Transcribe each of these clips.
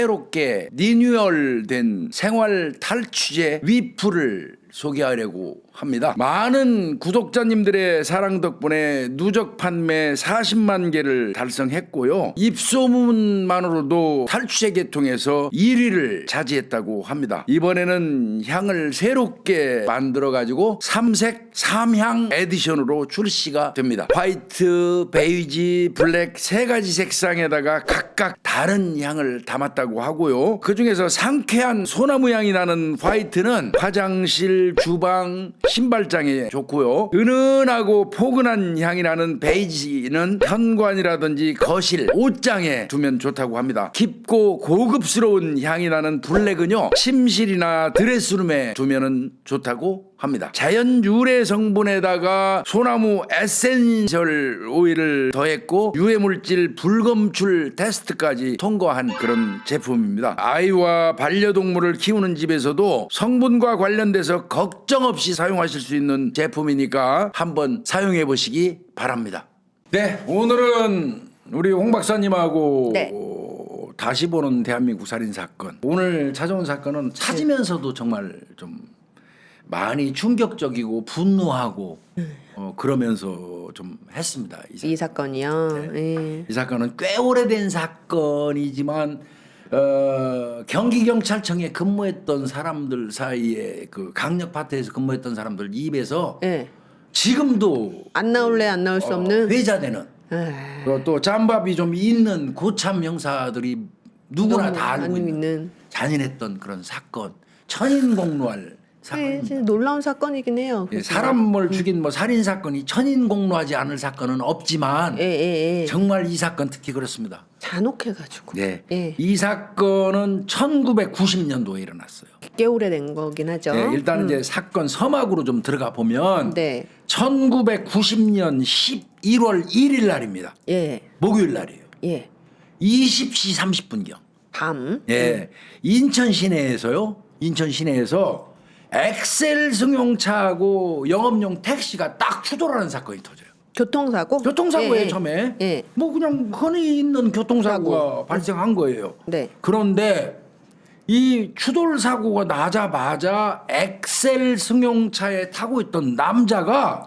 새롭게 리뉴얼된 생활 탈취제 위프를 소개하려고 합니다. 많은 구독자님들의 사랑 덕분에 누적 판매 40만 개를 달성했고요. 입소문만으로도 탈취제 계통에서 1위를 차지했다고 합니다. 이번에는 향을 새롭게 만들어 가지고 3색 3향 에디션으로 출시가 됩니다. 화이트, 베이지, 블랙 3가지 색상에다가 각각 다른 향을 담았다고 하고요. 그 중에서 상쾌한 소나무 향이 나는 화이트는 화장실, 주방, 신발장에 좋고요. 은은하고 포근한 향이 나는 베이지는 현관이라든지 거실, 옷장에 두면 좋다고 합니다. 깊고 고급스러운 향이 나는 블랙은요, 침실이나 드레스룸에 두면 좋다고 합니다. 자연 유래 성분에다가 소나무 에센셜 오일을 더했고 유해물질 불검출 테스트까지 통과한 그런 제품입니다. 아이와 반려동물을 키우는 집에서도 성분과 관련돼서 걱정 없이 사용하실 수 있는 제품이니까 한번 사용해 보시기 바랍니다. 네, 오늘은 우리 홍 박사님하고 다시 보는 대한민국 살인사건, 오늘 찾아온 사건은 찾으면서도 정말 좀 많이 충격적이고 분노하고 그러면서 좀 했습니다. 이 사건이요. 네. 이 사건은 꽤 오래된 사건이지만 경기경찰청에 근무했던 사람들 사이에 그 강력파트에서 근무했던 사람들 입에서 지금도 안 나올래 안 나올 수 없는 회자되는 그리고 또 짬밥이 좀 있는 고참 형사들이 누구나 다 알고 있는 잔인했던 그런 사건, 천인공노할 사건입니다. 진짜 놀라운 사건이긴 해요. 사람을 죽인 뭐 살인 사건이 천인공노하지 않을 사건은 없지만 정말 이 사건 특히 그렇습니다. 잔혹해가지고. 이 사건은 1990년도에 일어났어요. 꽤 오래된 거긴 하죠. 일단 이제 사건 서막으로 좀 들어가 보면 1990년 11월 1일 날입니다. 목요일 날이에요. 20시 30분경. 밤. 인천 시내에서요. 인천 시내에서 엑셀 승용차하고 영업용 택시가 딱 추돌하는 사건이 터져요. 교통사고? 교통사고예요. 처음에. 뭐 그냥 흔히 있는 교통사고가 발생한 거예요. 그런데 이 추돌 사고가 나자마자 엑셀 승용차에 타고 있던 남자가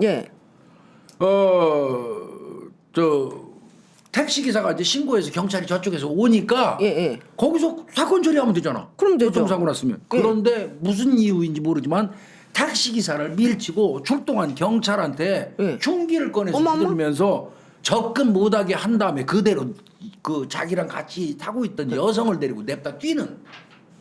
택시 기사가 이제 신고해서 경찰이 저쪽에서 오니까 거기서 사건 처리하면 되잖아. 그럼 되죠. 교통사고 났으면. 그런데 무슨 이유인지 모르지만 택시 기사를 밀치고 출동한 경찰한테 흉기를 꺼내서 휘두르면서 접근 못하게 한 다음에 그대로 그 자기랑 같이 타고 있던 여성을 데리고 냅다 뛰는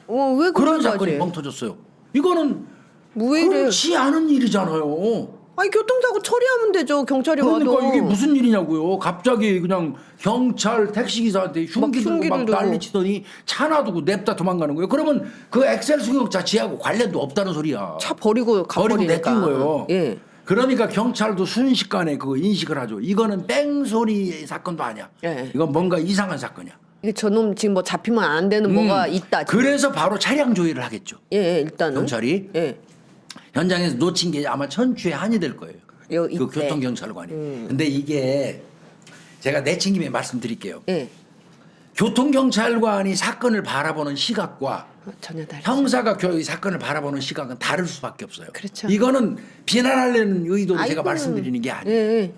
왜 그런 사건이 뻥 터졌어요. 이거는 그렇지 않은 일이잖아요. 아니 교통사고 처리하면 되죠. 경찰이 그러니까 와도. 이게 무슨 일이냐고요. 갑자기 그냥 경찰 택시기사한테 흉기 들고 막 난리치더니 차 놔두고 냅다 도망가는 거예요. 그러면 그 엑셀 승용차 지하고 관련도 없다는 소리야. 차 버리고 가버리니까. 내뛴 거예요. 그러니까 경찰도 순식간에 그거 인식을 하죠. 이거는 뺑소니 사건도 아니야. 이건 뭔가 이상한 사건이야. 이게 저놈 지금 뭐 잡히면 안 되는 뭐가 있다. 지금. 그래서 바로 차량 조회를 하겠죠. 일단은. 경찰이. 현장에서 놓친 게 아마 천추의 한이 될 거예요. 그 교통경찰관이. 근데 이게 제가 내친 김에 말씀드릴게요. 교통경찰관이 사건을 바라보는 시각과 전혀 다르죠. 형사가 이 사건을 바라보는 시각은 다를 수밖에 없어요. 그렇죠. 이거는 비난하려는 의도로 제가 말씀드리는 게 아니에요.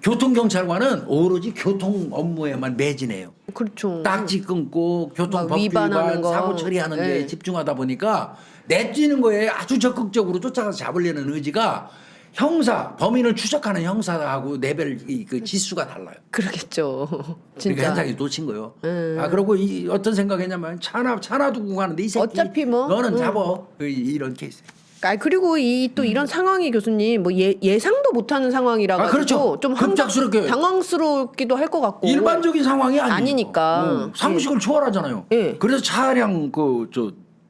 교통경찰관은 오로지 교통 업무에만 매진해요. 그렇죠. 딱지 끊고 교통법 위반, 사고 처리하는 데 집중하다 보니까 내뛰는 거에 아주 적극적으로 쫓아가서 잡으려는 의지가 형사, 범인을 추적하는 형사하고 레벨 그 지수가 달라요. 그러겠죠. 진짜. 그러니까 현장에 놓친 거예요. 그리고 어떤 생각했냐면 차 놔두고 가는데 이 새끼 어차피 뭐 너는 잡어. 이런 케이스. 그리고 또 이런 상황이 교수님 뭐 예상도 못하는 상황이라 가지고 그렇죠. 좀 급작스럽게 당황스럽기도 할 것 같고 일반적인 상황이 아니니까 상식을 초월하잖아요. 그래서 차량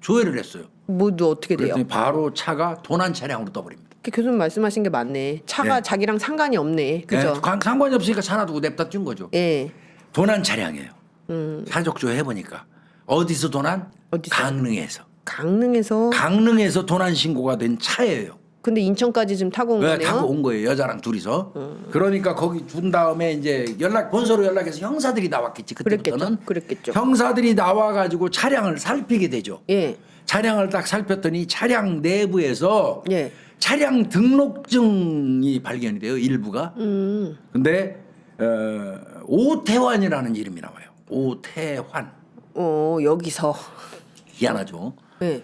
조회를 했어요. 모두 어떻게 돼요? 그랬더니 바로 차가 도난 차량으로 떠버립니다. 교수님 말씀하신 게 맞네. 차가 자기랑 상관이 없네. 그죠? 상관이 없으니까 차 놔두고 냅다 뛴 거죠. 도난 차량이에요. 사적 조회 해보니까 어디서 도난? 어디서? 강릉에서. 강릉에서 강릉에서 도난 신고가 된 차예요. 근데 인천까지 지금 타고 온 네, 거네요. 타고 온 거예요. 여자랑 둘이서. 그러니까 거기 준 다음에 이제 본서로 연락해서 형사들이 나왔겠지. 그때부터는. 그랬겠죠. 형사들이 나와가지고 차량을 살피게 되죠. 예. 차량을 딱 살폈더니 차량 내부에서 예. 차량 등록증이 발견이 돼요. 일부가. 근데 오태환이라는 이름이 나와요. 오태환. 여기서. 희한하죠. 예.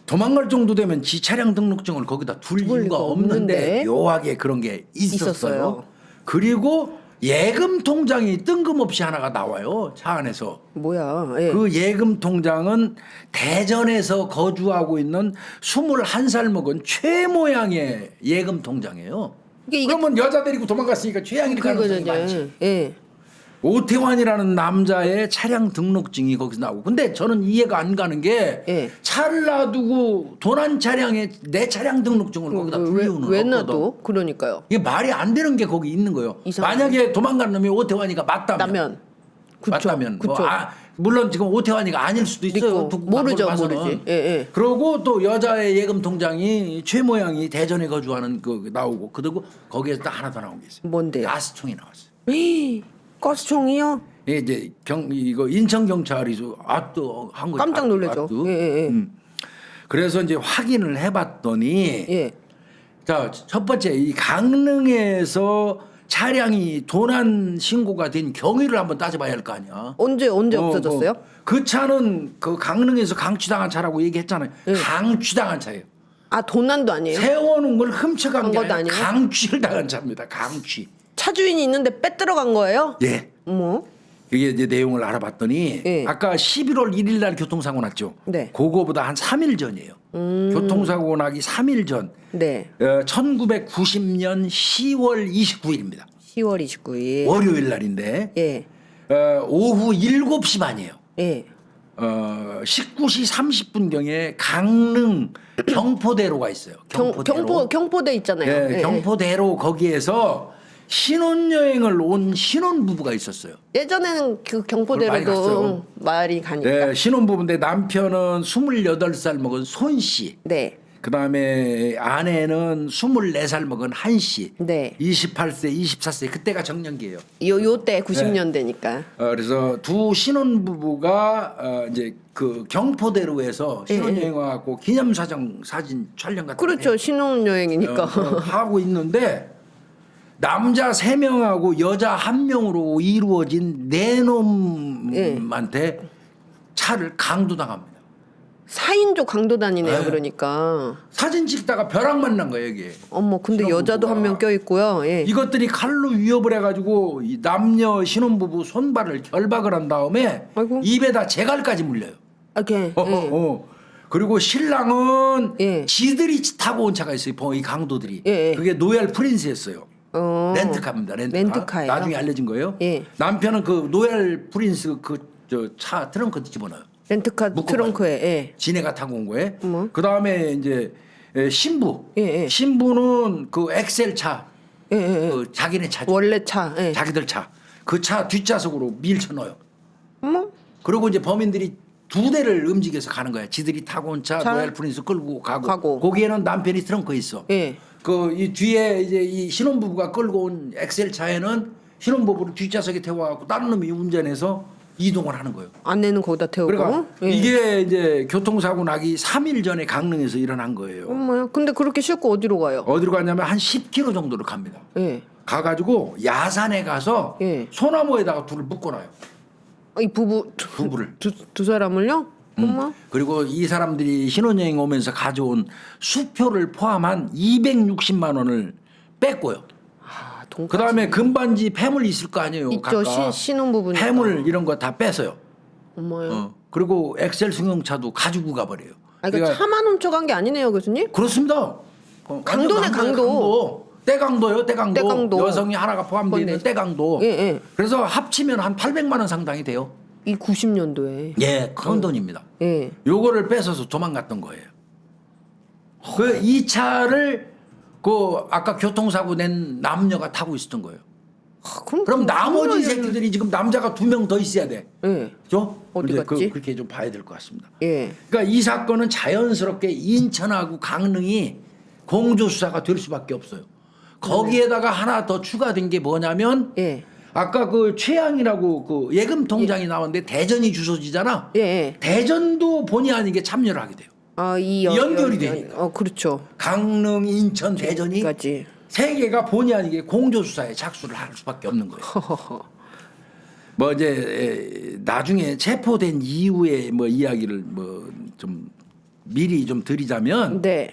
도망갈 정도 되면 지 차량 등록증을 거기다 둘 둘 이유가 리가 없는데 없는데. 묘하게 그런 게 있었어요. 있었어요. 그리고 예금 통장이 뜬금없이 하나가 나와요. 차 안에서. 뭐야? 예. 그 예금 통장은 대전에서 거주하고 있는 21살 먹은 최 모양의 예금 통장이에요. 이게 그러면 여자 데리고 도망갔으니까 최양일 가능성이 많지. 예. 오태환이라는 남자의 차량 등록증이 거기서 나오고. 근데 저는 이해가 안 가는 게 예. 차를 놔두고 도난 차량에 내 차량 등록증을 거기다 둘 이유는 왜 없거든. 놔도? 그러니까요. 이게 말이 안 되는 게 거기 있는 거예요. 이상하네. 만약에 도망간 놈이 오태환이가 맞다면. 라면. 그쵸. 맞다면. 그쵸. 물론 지금 오태환이가 아닐 수도 있어요. 있고. 두고 모르죠, 광고를 봐서는. 모르지. 예. 그러고 또 여자의 예금 통장이 최 모양이 대전에 거주하는 그 나오고 그리고 거기에서 또 하나 더 나온 게 있어요. 뭔데요? 가스총이 나왔어요. 가스총이요? 예, 이제 이거 인천 경찰이 또 한 거죠. 깜짝 놀라죠. 예. 그래서 이제 확인을 해봤더니 예. 자, 첫 번째 이 강릉에서 차량이 도난 신고가 된 경위를 한번 따져봐야 할 거 아니야. 언제 없어졌어요? 그 차는 그 강릉에서 강취당한 차라고 얘기했잖아요. 강취당한 차예요. 아, 도난도 아니에요? 세워놓은 걸 훔쳐간 간 게 것도 아니라 아니에요? 강취를 당한 차입니다. 강취. 차 주인이 있는데 빼들어간 거예요? 예. 뭐? 이게 이제 내용을 알아봤더니 예. 아까 11월 1일 날 교통사고 났죠. 네. 그거보다 한 3일 전이에요. 교통사고 나기 3일 전. 네. 1990년 10월 29일입니다. 10월 29일. 월요일 날인데 예. 오후 7시 반이에요. 예. 19시 30분경에 강릉 경포대로가 있어요. 경포대 있잖아요. 네, 경포대로 거기에서 신혼여행을 온 신혼부부가 있었어요. 예전에는 그 많이 경포대로도 갔어요. 말이 가니까. 네, 신혼부부인데 남편은 28살 먹은 손 씨. 네. 그다음에 아내는 24살 먹은 한 씨. 네. 28세, 24세 그때가 정년기예요. 요때 90년대니까. 그래서 두 신혼부부가 이제 그 경포대로에서 신혼여행 와갖고 기념사진 사진 촬영 같은 거 그렇죠. 신혼여행이니까. 하고 있는데 남자 3명하고 여자 1명으로 이루어진 네 놈한테 차를 강도당합니다. 4인조 강도단이네요. 네. 그러니까. 사진 찍다가 벼락 만난 거예요, 여기. 어머, 근데 신혼부부가. 여자도 한 명 껴 있고요. 예. 이것들이 칼로 위협을 해가지고 이 남녀 신혼부부 손발을 결박을 한 다음에 아이고. 입에다 재갈까지 물려요. 이렇게. 그리고 신랑은 예. 지들이 타고 온 차가 있어요. 이 강도들이. 예. 그게 노얄 프린스였어요. 어. 렌트카입니다. 렌트카예요? 나중에 알려진 거예요. 예. 남편은 그 노얄 프린스 그 저 차 트렁크 집어넣어요. 렌트카 묶어봐요. 트렁크에. 예. 지네가 타고 온 거예요. 뭐? 그 다음에 이제 신부. 예. 신부는 그 엑셀 차. 예. 그 자기네 차죠. 원래 차. 예. 자기들 차. 그 차 뒷좌석으로 밀쳐 넣어요. 어머. 그리고 이제 범인들이 두 대를 움직여서 가는 거야. 지들이 타고 온 차 로얄 프린스 끌고 가고. 거기에는 남편이 트렁크에 있어. 예. 그 이 뒤에 이제 이 신혼부부가 끌고 온 엑셀 차에는 신혼부부를 뒷좌석에 태워갖고 다른 놈이 운전해서 이동을 하는 거예요. 아내는 거기다 태우고. 그러니까 예. 이게 이제 교통사고 나기 3일 전에 강릉에서 일어난 거예요. 어머야. 근데 그렇게 싣고 어디로 가요? 어디로 갔냐면 한 10km 정도를 갑니다. 예. 가가지고 야산에 가서 예. 소나무에다가 둘을 묶어놔요. 이 부부를. 두 사람을요? 엄마. 그리고 이 사람들이 신혼여행 오면서 가져온 수표를 포함한 260만 원을 뺐고요. 아, 돈까스. 그다음에 금반지 폐물 있을 거 아니에요. 있죠. 각각. 신혼부부니까. 폐물 이런 거 다 뺐어요. 엄마야. 그리고 엑셀 승용차도 가지고 가버려요. 아, 그러니까 차만 훔쳐간 게 아니네요, 교수님? 그렇습니다. 강도네, 강도. 떼강도요, 떼강도. 떼강도. 여성이 하나가 포함되어 있는 떼강도. 예. 그래서 합치면 한 800만 원 상당이 돼요. 이 90년도에. 예, 큰 돈입니다. 예. 요거를 뺏어서 도망갔던 거예요. 그 이 차를 그 아까 교통사고 낸 남녀가 타고 있었던 거예요. 아, 그럼 나머지 새끼들이 지금 남자가 2명 더 있어야 돼. 예. 그죠? 어디 이제 갔지? 그렇게 좀 봐야 될 것 같습니다. 예. 그러니까 이 사건은 자연스럽게 인천하고 강릉이 공조 수사가 될 수밖에 없어요. 거기에다가 하나 더 추가된 게 뭐냐면 예. 아까 그 최양이라고 그 예금 통장이 나왔는데 대전이 주소지잖아. 예. 대전도 본의 아니게 참여를 하게 돼요. 이 연결이 되니까. 그렇죠. 강릉, 인천, 대전이 까지. 세 개가 본의 아니게 공조 수사에 착수를 할 수밖에 없는 거예요. 뭐 이제 나중에 체포된 이후에 뭐 이야기를 뭐 좀 미리 좀 드리자면 네.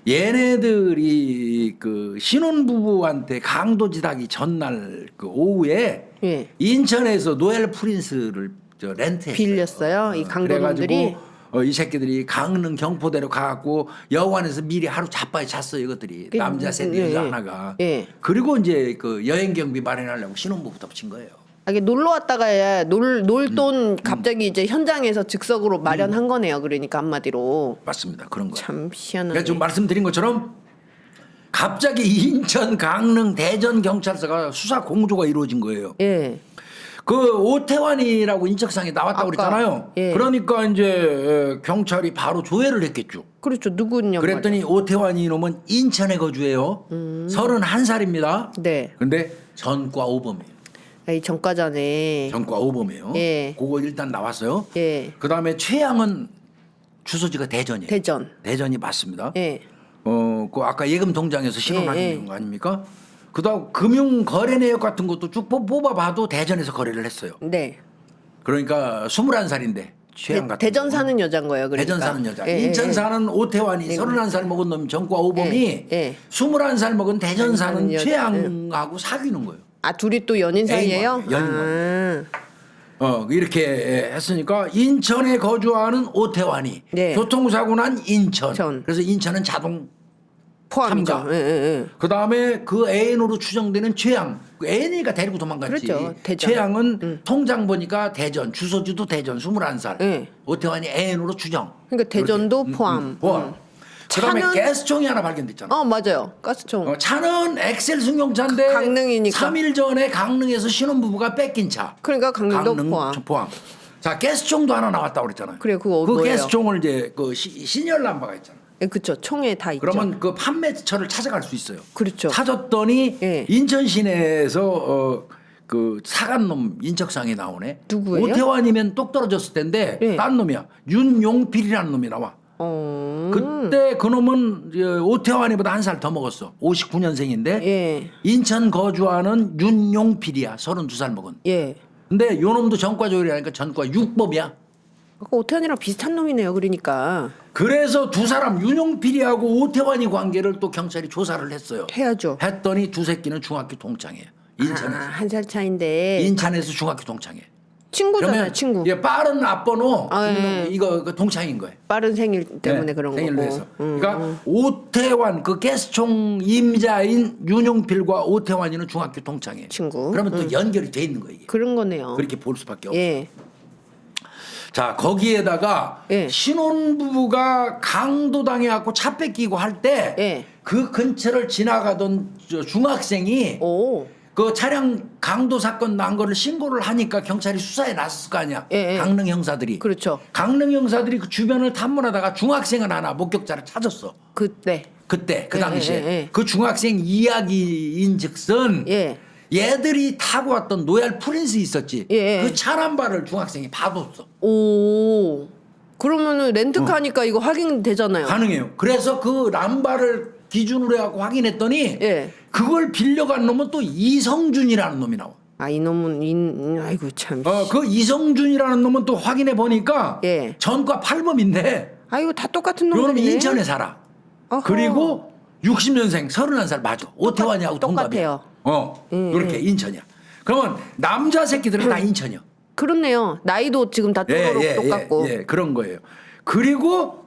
얘네들이 그 신혼부부한테 강도짓하기 전날 그 오후에 예. 인천에서 노엘 프린스를 렌트했어요. 빌렸어요. 이 강도놈들이. 그래가지고 이 새끼들이 강릉 경포대로 가갖고 여관에서 미리 하루 자빠이 잤어요. 이것들이 남자 셋 여자 하나가. 예. 그리고 이제 그 여행 경비 마련하려고 신혼부부터 붙인 거예요. 이게 놀러 왔다가 놀 돈 갑자기 이제 현장에서 즉석으로 마련한 거네요. 그러니까 한마디로. 맞습니다. 그런 거. 참 희한하네. 그러니까 지금 말씀드린 것처럼 갑자기 인천, 강릉, 대전 경찰서가 수사 공조가 이루어진 거예요. 예. 그 오태환이라고 인적상에 나왔다고 아까, 그랬잖아요. 예. 그러니까 이제 경찰이 바로 조회를 했겠죠. 그렇죠. 누구냐 그랬더니 오태환이 이놈은 인천에 거주해요. 31살입니다. 네. 근데 전과 오범이에요. 이 전과자네. 전과 오범이에요. 예. 그거 일단 나왔어요. 예. 그다음에 최양은 주소지가 대전이에요. 대전. 대전이 맞습니다. 예. 그 아까 예금 통장에서 신원하는 예. 거 아닙니까? 그다음 금융 거래 내역 같은 것도 쭉 뽑아봐도 대전에서 거래를 했어요. 네. 그러니까 21살인데 최양 같은 대전 경우는. 사는 여자인 거예요. 그러니까. 대전 사는 여자. 예, 인천 예. 사는 오태환이 31살 먹은 놈 전과 오범이 예, 예. 21살 먹은 대전 사는 여자. 최양하고 사귀는 거예요. 둘이 또 연인 사이예요? 연인 이렇게 했으니까 인천에 거주하는 오태환이 네. 교통사고 난 인천. 전. 그래서 인천은 자동 포함이죠. 참가. 예. 그다음에 그 애인으로 추정되는 최양. 그 애인이니까 데리고 도망갔지. 그렇죠. 대전. 최양은 통장 보니까 대전, 주소지도 대전 21살. 예. 오태환이 애인으로 추정. 그러니까 대전도 그렇게. 포함. 포함. 그다음에 차는- 가스총이 하나 발견됐잖아. 맞아요. 가스총. 차는 엑셀 승용차인데 강릉이니까. 3일 전에 강릉에서 신혼부부가 뺏긴 차. 그러니까 강릉도 포함. 자, 가스총도 하나 나왔다고 그랬잖아요. 그래요. 그거 그 뭐예요? 가스총을 이제 그 신열 남바가 있잖아. 예, 그렇죠. 총에 다 있죠. 그러면 그 판매처를 찾아갈 수 있어요. 그렇죠. 찾았더니 예. 인천 시내에서 그 사간놈 인적상에 나오네. 누구예요? 오태환이면 똑 떨어졌을 텐데 예. 딴 놈이야. 윤용필이라는 놈이 나와. 그때 그 놈은 오태환이보다 한 살 더 먹었어. 59년생인데 예. 인천 거주하는 윤용필이야. 32살 먹은. 예. 근데 요 놈도 전과 조율이라니까 전과 6범이야. 오태환이랑 비슷한 놈이네요. 그러니까 그래서 두 사람 윤용필이하고 오태환이 관계를 또 경찰이 조사를 했어요. 해야죠. 했더니 두 새끼는 중학교 동창이에요. 인천에서. 한 살 차인데 인천에서 중학교 동창이에요. 친구잖아요. 친구. 예, 빠른 앞번호 예. 이거 그 동창인 거예요. 빠른 생일 때문에 네, 그런 생일로 거고. 해서. 그러니까 오태환 그 가스총 임자인 윤용필과 오태환이는 중학교 동창이에요. 친구. 그러면 또 연결이 돼 있는 거예요. 이게. 그런 거네요. 그렇게 볼 수밖에 없어요. 예. 자, 거기에다가 예. 신혼부부가 강도당해갖고 차 뺏기고 할 때 예. 그 근처를 지나가던 중학생이 오. 그 차량 강도 사건 난 거를 신고를 하니까 경찰이 수사에 나섰을 거 아니야. 예, 예. 강릉 형사들이. 그렇죠. 강릉 형사들이 그 주변을 탐문하다가 중학생을 하나 목격자를 찾았어. 그때. 그때 그 예, 당시에 예, 예. 그 중학생 이야기인즉슨 예. 얘들이 타고 왔던 노얄 프린스 있었지. 예, 예. 그 차 남바를 중학생이 봐뒀어. 오. 그러면은 렌트카니까 이거 확인되잖아요. 가능해요. 그래서 그 람바를 기준으로 해갖고 확인했더니 예. 그걸 빌려간 놈은 또 이성준이라는 놈이 나와. 이놈은 아이고 참. 그 이성준이라는 놈은 또 확인해 보니까 예. 전과 8범인데 아이고 다 똑같은 요 놈이 놈이네. 인천에 살아. 어허. 그리고 60년생 31살 맞아. 오태환이하고 동갑이야. 똑같아요. 이렇게 인천이야. 그러면 남자 새끼들은 다 인천이야. 그렇네요. 나이도 지금 다 또로록 똑같고. 예, 그런 거예요. 그리고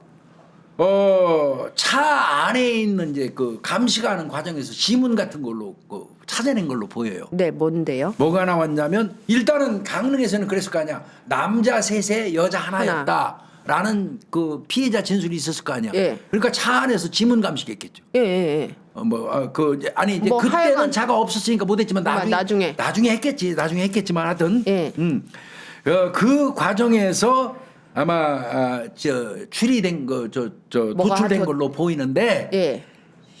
차 안에 있는 이제 그 감시가하는 과정에서 지문 같은 걸로 그 찾아낸 걸로 보여요. 네, 뭔데요? 뭐가 나왔냐면 일단은 강릉에서는 그랬을 거 아니야. 남자 셋에 여자 하나였다라는 그 피해자 진술이 있었을 거 아니야. 예. 그러니까 차 안에서 지문 감식했겠죠. 예, 예, 예. 아니 이제 뭐 그때는 하여간- 차가 없었으니까 못했지만 나중에 나중에 했겠지만 하여튼 예. 그 과정에서 아마 추리된 거 뭐가 도출된 하여튼- 걸로 보이는데 예.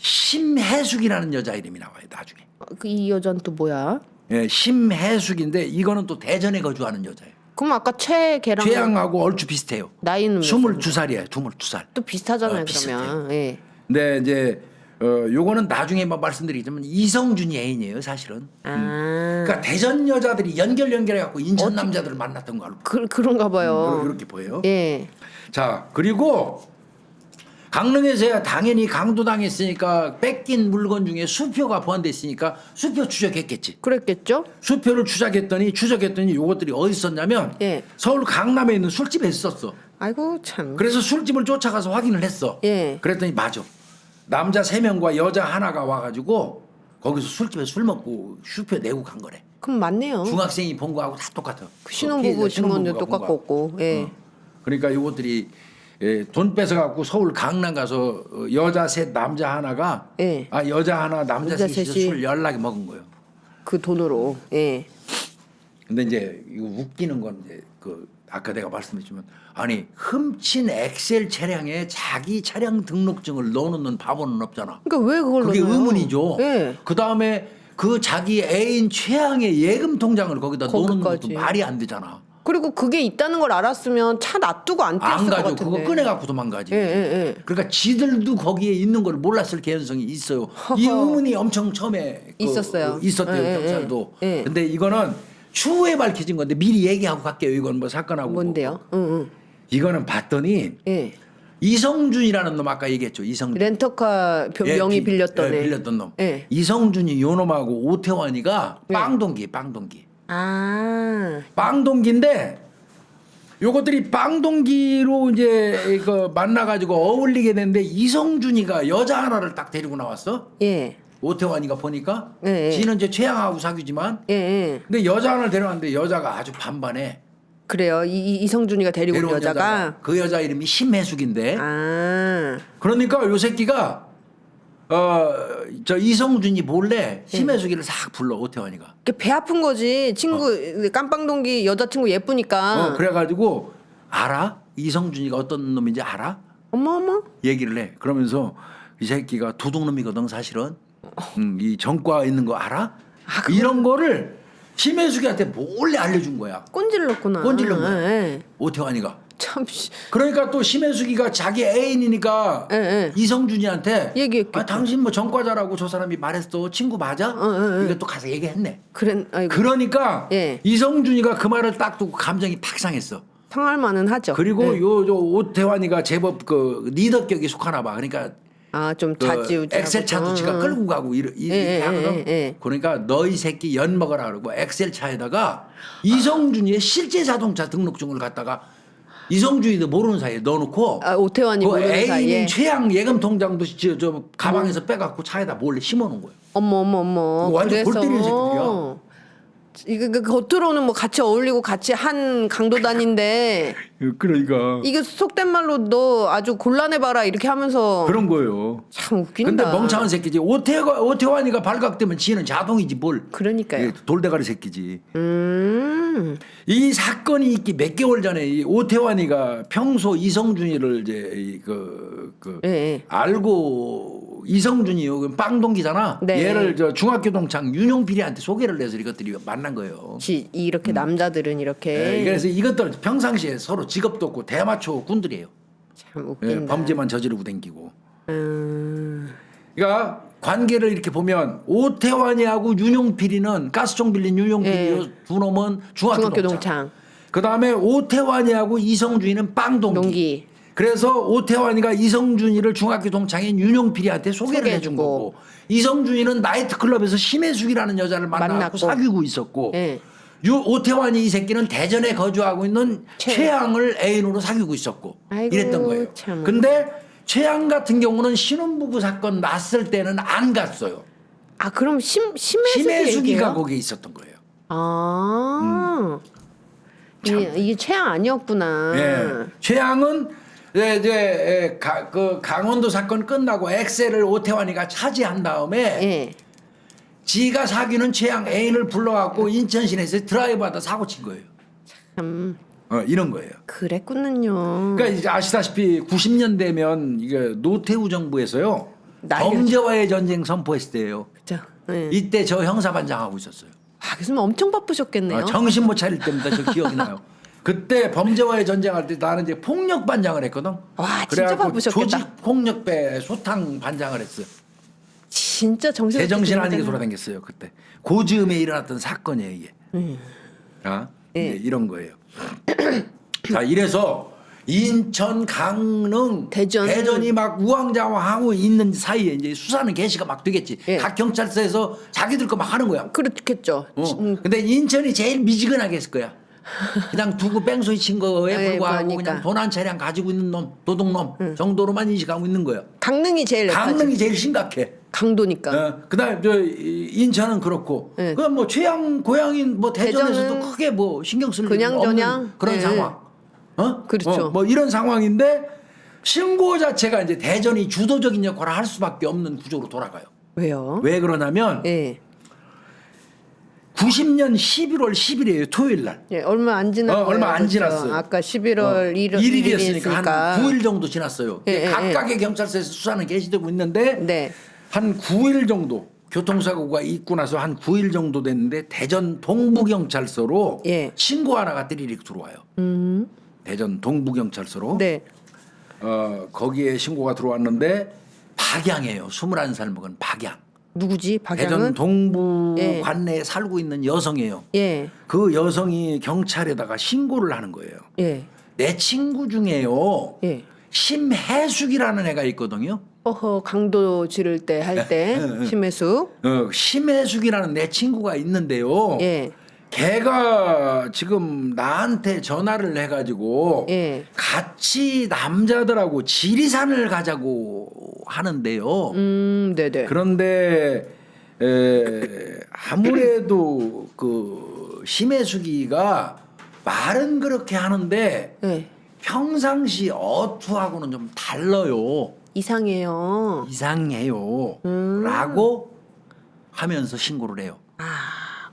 심혜숙이라는 여자 이름이 나와요 나중에. 이 여자는 또 뭐야? 예, 심혜숙인데 이거는 또 대전에 거주하는 여자예요. 그럼 아까 최걔랑 최양하고 얼추 비슷해요. 나이는 몇 22살이에요. 22살. 또 비슷하잖아요. 비슷해요. 그러면. 예. 근데 이제 요거는 나중에 뭐 말씀드리지만 이성준이 애인이에요, 사실은. 아. 그러니까 대전 여자들이 연결해 갖고 인천 남자들을 만났던 걸로 그런가 봐요. 이렇게 보여요. 예. 자, 그리고 강릉에서야 당연히 강도당했으니까 뺏긴 물건 중에 수표가 포함됐으니까 수표 추적했겠지. 그랬겠죠? 수표를 추적했더니 요것들이 어디 있었냐면 예. 서울 강남에 있는 술집에 있었어. 아이고 참. 그래서 술집을 쫓아가서 확인을 했어. 예. 그랬더니 맞아. 남자 3명과 여자 하나가 와가지고 거기서 술집에 술 먹고 수표 내고 간 거래. 그럼 맞네요. 중학생이 본 거하고 다 똑같아. 그 신혼부부 증언도 신혼부부가 본 똑같고 거하고. 없고. 예. 그러니까 이것들이 돈 뺏어갖고 서울 강남 가서 여자 셋 남자 하나가 예. 여자 하나 남자 남자 셋이 셋이. 술 연락이 먹은 거예요. 그 돈으로. 예. 근데 이제 이거 웃기는 건 이제 그 아까 내가 말씀드렸지만 아니 훔친 엑셀 차량에 자기 차량 등록증을 넣어놓는 바보는 없잖아. 그러니까 왜 그걸 그게 넣어요? 의문이죠. 예. 그 다음에 그 자기 애인 최양의 예금 통장을 거기다 넣는 것도 거기까지. 말이 안 되잖아. 그리고 그게 있다는 걸 알았으면 차 놔두고 안 안 뛰었을 것 가죠. 같은데. 그거 꺼내갖고 도망가지. 예, 예, 예. 그러니까 지들도 거기에 있는 걸 몰랐을 개연성이 있어요. 이 의문이 엄청 처음에 있었어요. 있었대요. 예, 경찰도. 예, 예. 근데 이거는 추후에 밝혀진 건데 미리 얘기하고 갈게요. 이건 뭐 사건하고. 뭔데요? 응, 이거는 봤더니 예. 이성준이라는 놈 아까 얘기했죠. 이성준. 렌터카 명의 빌렸던 애. 빌렸던 놈. 예. 이성준이 요 놈하고 오태환이가 예. 빵동기. 아. 빵동기인데 요것들이 빵동기로 이제 그 만나가지고 어울리게 됐는데 이성준이가 여자 하나를 딱 데리고 나왔어. 예. 오태환이가 보니까 예, 예. 지는 이제 최양하고 사귀지만 예, 예. 근데 여자 하나를 데려왔는데 여자가 아주 반반해. 그래요. 이성준이가 데리고 온 데려온 여자가. 그 여자 이름이 심혜숙인데 아. 그러니까 요 새끼가 저 이성준이 몰래 심혜숙이를 싹 불러 오태환이가. 배 아픈 거지. 친구 깜빵동기 여자친구 예쁘니까. 그래가지고 알아? 이성준이가 어떤 놈인지 알아? 어머. 얘기를 해. 그러면서 이 새끼가 도둑놈이거든 사실은. 이 전과 있는 거 알아? 이런 거를 심혜숙이한테 몰래 알려준 거야. 꼰질렀구나. 꼰질른 거야. 예. 오태환이가. 참. 씨. 그러니까 또 심혜숙이가 자기 애인이니까 예, 예. 이성준이한테 얘기했겠죠. 당신 뭐 전과자라고 저 사람이 말했어. 친구 맞아? 이거 또 가서 얘기했네. 아이고. 그러니까 예. 이성준이가 그 말을 딱 듣고 감정이 팍 상했어. 상할 만은 하죠. 그리고 예. 요 오태환이가 제법 그 리더격이 속하나 봐. 그러니까 좀 그 자지우지. 엑셀 차도 지가 끌고 가고 이렇게 하거든. 예. 그러니까 너희 새끼 연 먹어라 그러고 엑셀 차에다가 이성준이의 실제 자동차 등록증을 갖다가 이성준이도 모르는 사이에 넣어놓고 오태환이 그 모르는 애인인 사이에. 최양 예금 통장도 저 가방에서 빼갖고 차에다 몰래 심어놓은 거예요. 어머. 완전 그래서 골 때리는 새끼들이야. 이거 겉으로는 뭐 같이 어울리고 같이 한 강도단인데 그러니까 이게 속된 말로 너 아주 곤란해봐라 이렇게 하면서 그런 거예요. 참 웃긴다. 근데 멍청한 새끼지. 오태환이가 발각되면 지는 자동이지 뭘. 그러니까요. 이게 돌대가리 새끼지. 이 사건이 있기 몇 개월 전에 이 오태환이가 평소 이성준이를 이제 예. 알고 이성준이요 빵동기잖아. 네. 얘를 저 중학교 동창 윤용필이한테 소개를 해서 이것들이 만난 거예요. 이렇게 남자들은 이렇게 네, 그래서 이것들 평상시에 서로 직업도 없고 대마초 군들이에요. 참 예, 웃긴다. 범죄만 저지르고 댕기고. 그러니까 관계를 이렇게 보면 오태환이하고 윤용필이는 가스총 빌린 윤용필이 예. 두 놈은 중학교 동창. 그 다음에 오태환이하고 이성준이는 빵동기. 동기. 그래서 오태환이가 이성준이를 중학교 동창인 윤용필이한테 소개를 해준 소개해주고. 거고 이성준이는 나이트클럽에서 심혜숙이라는 여자를 만나고 만났고. 사귀고 있었고 예. 오태환이 이 새끼는 대전에 거주하고 있는 최양을 애인으로 사귀고 있었고 아이고, 이랬던 거예요. 참. 근데 최양 같은 경우는 신혼부부 사건 났을 때는 안 갔어요. 그럼 심혜숙이 심혜숙이가 거기에 있었던 거예요. 이게 최양 아니었구나. 예. 최양은 이제 그 강원도 사건 끝나고 엑셀을 오태환이가 차지한 다음에 예. 지가 사귀는 최양 애인을 불러갖고 인천 시내에서 드라이브하다 사고 친 거예요. 참 이런 거예요. 그랬군요. 그러니까 이제 아시다시피 90년대면 이게 노태우 정부에서요 범죄와의 전쟁 선포했을 때예요. 그죠. 예. 이때 저 형사반장하고 있었어요. 아, 교수님 엄청 바쁘셨겠네요. 정신 못 차릴 때입니다. 저 기억이 나요. 그때 범죄와의 전쟁할 때 나는 이제 폭력 반장을 했거든. 와, 진짜 바쁘셨겠다. 조직 폭력배 소탕 반장을 했어요. 진짜 정신 제정신 아니게 돌아다녔어요 그때. 고즈음에 일어났던 사건이에요 이게. 예. 이런 거예요. 자 이래서 인천, 강릉, 대전이 막 우왕좌왕하고 있는 사이에 이제 수사는 개시가 막 되겠지. 예. 각 경찰서에서 자기들 거 막 하는 거야. 그렇겠죠. 근데 인천이 제일 미지근하게 했을 거야. 그냥 두고 뺑소니 친 거에 예, 불구하고 그러니까. 그냥 돈 한 차량 가지고 있는 놈, 도둑놈 정도로만 인식하고 있는 거야. 강릉이 제일 강릉이 제일 심각해. 강도니까. 그다음에 저 인천은 그렇고, 네. 그건 뭐 최양 고향인 뭐 대전에서도 대전은 크게 뭐 신경 쓸 그냥 없는 저냥? 그런 네. 상황. 그렇죠. 뭐 이런 상황인데 신고 자체가 이제 대전이 주도적인 역할을 할 수밖에 없는 구조로 돌아가요. 왜요? 왜 그러냐면 예. 90년 11월 10일이에요 토요일 날. 예, 얼마 안 지났어요. 얼마 안 지났어요. 아까 11월 1일이었으니까 한 일이었으니까. 9일 정도 지났어요. 예, 각각의 경찰서에서 수사는 개시되고 있는데 네. 한 9일 정도 교통사고가 있고 나서 한 9일 정도 됐는데 대전 동부경찰서로 예. 신고 하나가 띠리릭 들어와요. 대전 동부경찰서로. 네. 거기에 신고가 들어왔는데 박양이에요. 21살 먹은 박양. 누구지? 대전 박양은? 동부 예. 관내에 살고 있는 여성이에요. 예. 그 여성이 경찰에다가 신고를 하는 거예요. 예. 내 친구 중에요. 예. 심혜숙이라는 애가 있거든요. 어허, 강도 지를 때 할 때 심해숙. 심혜숙이라는 내 친구가 있는데요. 예. 걔가 지금 나한테 전화를 해가지고 예. 같이 남자들하고 지리산을 가자고 하는데요. 네네. 그런데 아무래도 그 심혜숙이가 말은 그렇게 하는데 예. 평상시 어투하고는 좀 달라요. 이상해요. 이상해요. 라고 하면서 신고를 해요.